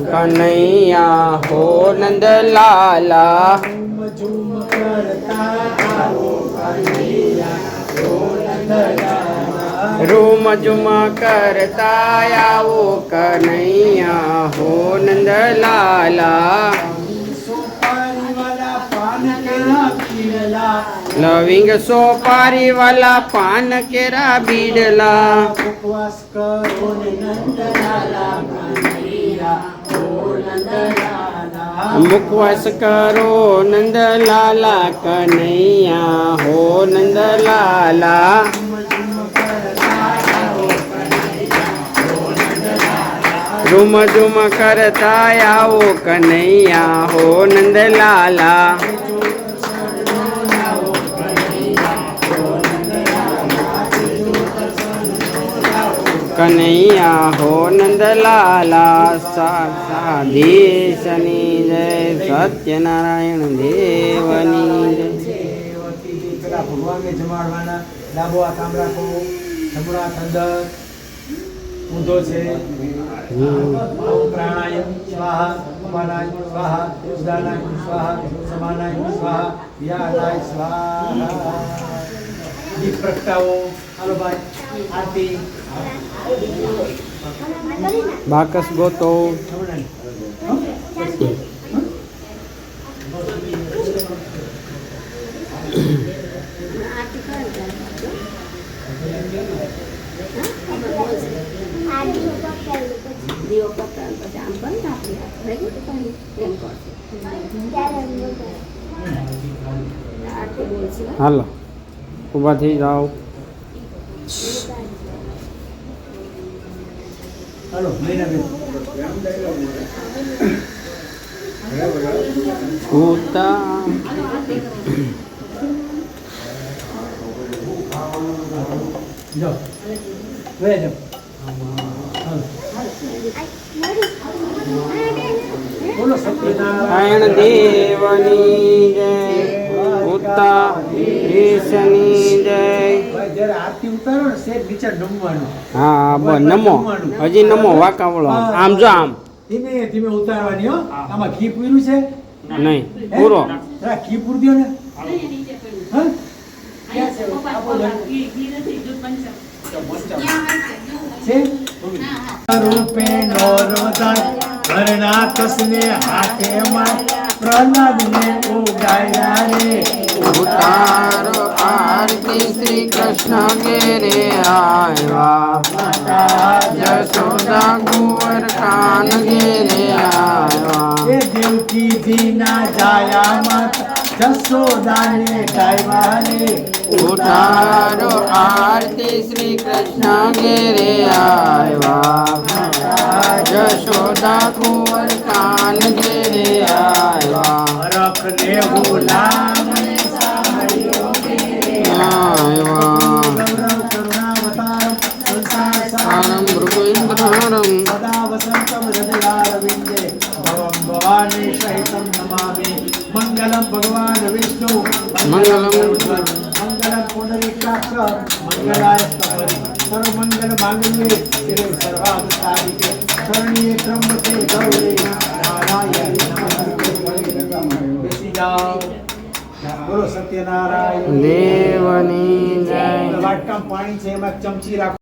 કનૈયા હો નંદલાલા ઝૂમ કરતા આવો કનૈયા ઓ નંદલાલા રૂમ ઝુમ કરતા આવો કનૈયા હો નંદલાલા સોપારી વાલા પાન કેળા પીળલા લવિંગ સોપારી વાલા પાન કેરા બીડલા ઉપવાસ કરો ને નંદલાલા કનૈયા ઓ નંદલાલા મુખવાસ કરો નંદલાલા કનૈયા હો નંદલાલા રૂમ ઝુમ કરતા આવો કનૈયા હો નંદલાલા કનૈયા હો નંદલાલા સાધીશની જય સત્યનારાયણ દેવની જય પેલા ભગવાનને જમાડવાના ડાબો હાથ આમ રાખો જમણો હાથ અંદર ઊંધો છે પ્રાણાય સ્વાહા ઉપાનાય સ્વાહા ઉદાનાય સ્વાહા સમાનાય સ્વાહા વ્યાનાય સ્વાહા દીપ પ્રગટાવો હાલો ભાઈ આરતી બાકસ ગોતો દીવો પકડ પછી આમ બંધ આપી એમ કરશે આરતી બોલશે હાલો ઊભા થઈ જાઓ હાલો લઈને બેન ઉતા જાઓ વે જાઓ બોલો સત્યનારાયણ નારાયણ દેવની જય દ્વારકાધીશની જય. ભાઈ જ્યારે આરતી ઉતારો ને શેર નીચે નમવાનું. હા બસ નમો હજી નમો વાંકાવળો આમ જો આમ ધીમે ધીમે ઉતારવાની હો. આમાં ઘી પૂર્યું છે? નહીં પૂરો જરા ઘી પૂર દ્યો ને. હા? છે? રૂપે નો રોદન ઘરના કસને હાથે માં પ્રહલાદને ઉગાડ્યા રે. ઉતારો આરતી શ્રી કૃષ્ણ ઘેરે આવ્યા જશોદા કુંવર કાન ઘેરે આવ્યા એ દેવકીજીના જાયા માતા જશોદાને ગાયવા રે. ઉતારો આરતી શ્રી કૃષ્ણ ઘેરે આવ્યા જશોદા કુંવર કાન ઘેરે આવ્યા રખને હુલામ આવ્યા ગૌરવ કરુણાવતારમ સંસાર આરમ ભૃગેન્દ્રહરમ સદા વસંતમ હૃદયારવિંદે ભવમ ભવાની સહિતમ નમામિ. મંગલમ ભગવાન વિષ્ણુ મંગલમ મંગલમ પુંડરીકાક્ષ મંગલાય સ્તવરી સર્વમંગલ માંગલ્યે શિરે સર્વાર્થ સાધિકે શરણ્યે ત્રંબકે ગૌરી નારાયણી નમસ્તે. બેસી જાઓ. બોલો સત્યનારાયણ દેવની જય. વાટકામાં પાણી છે એમાં ચમચી રાખો.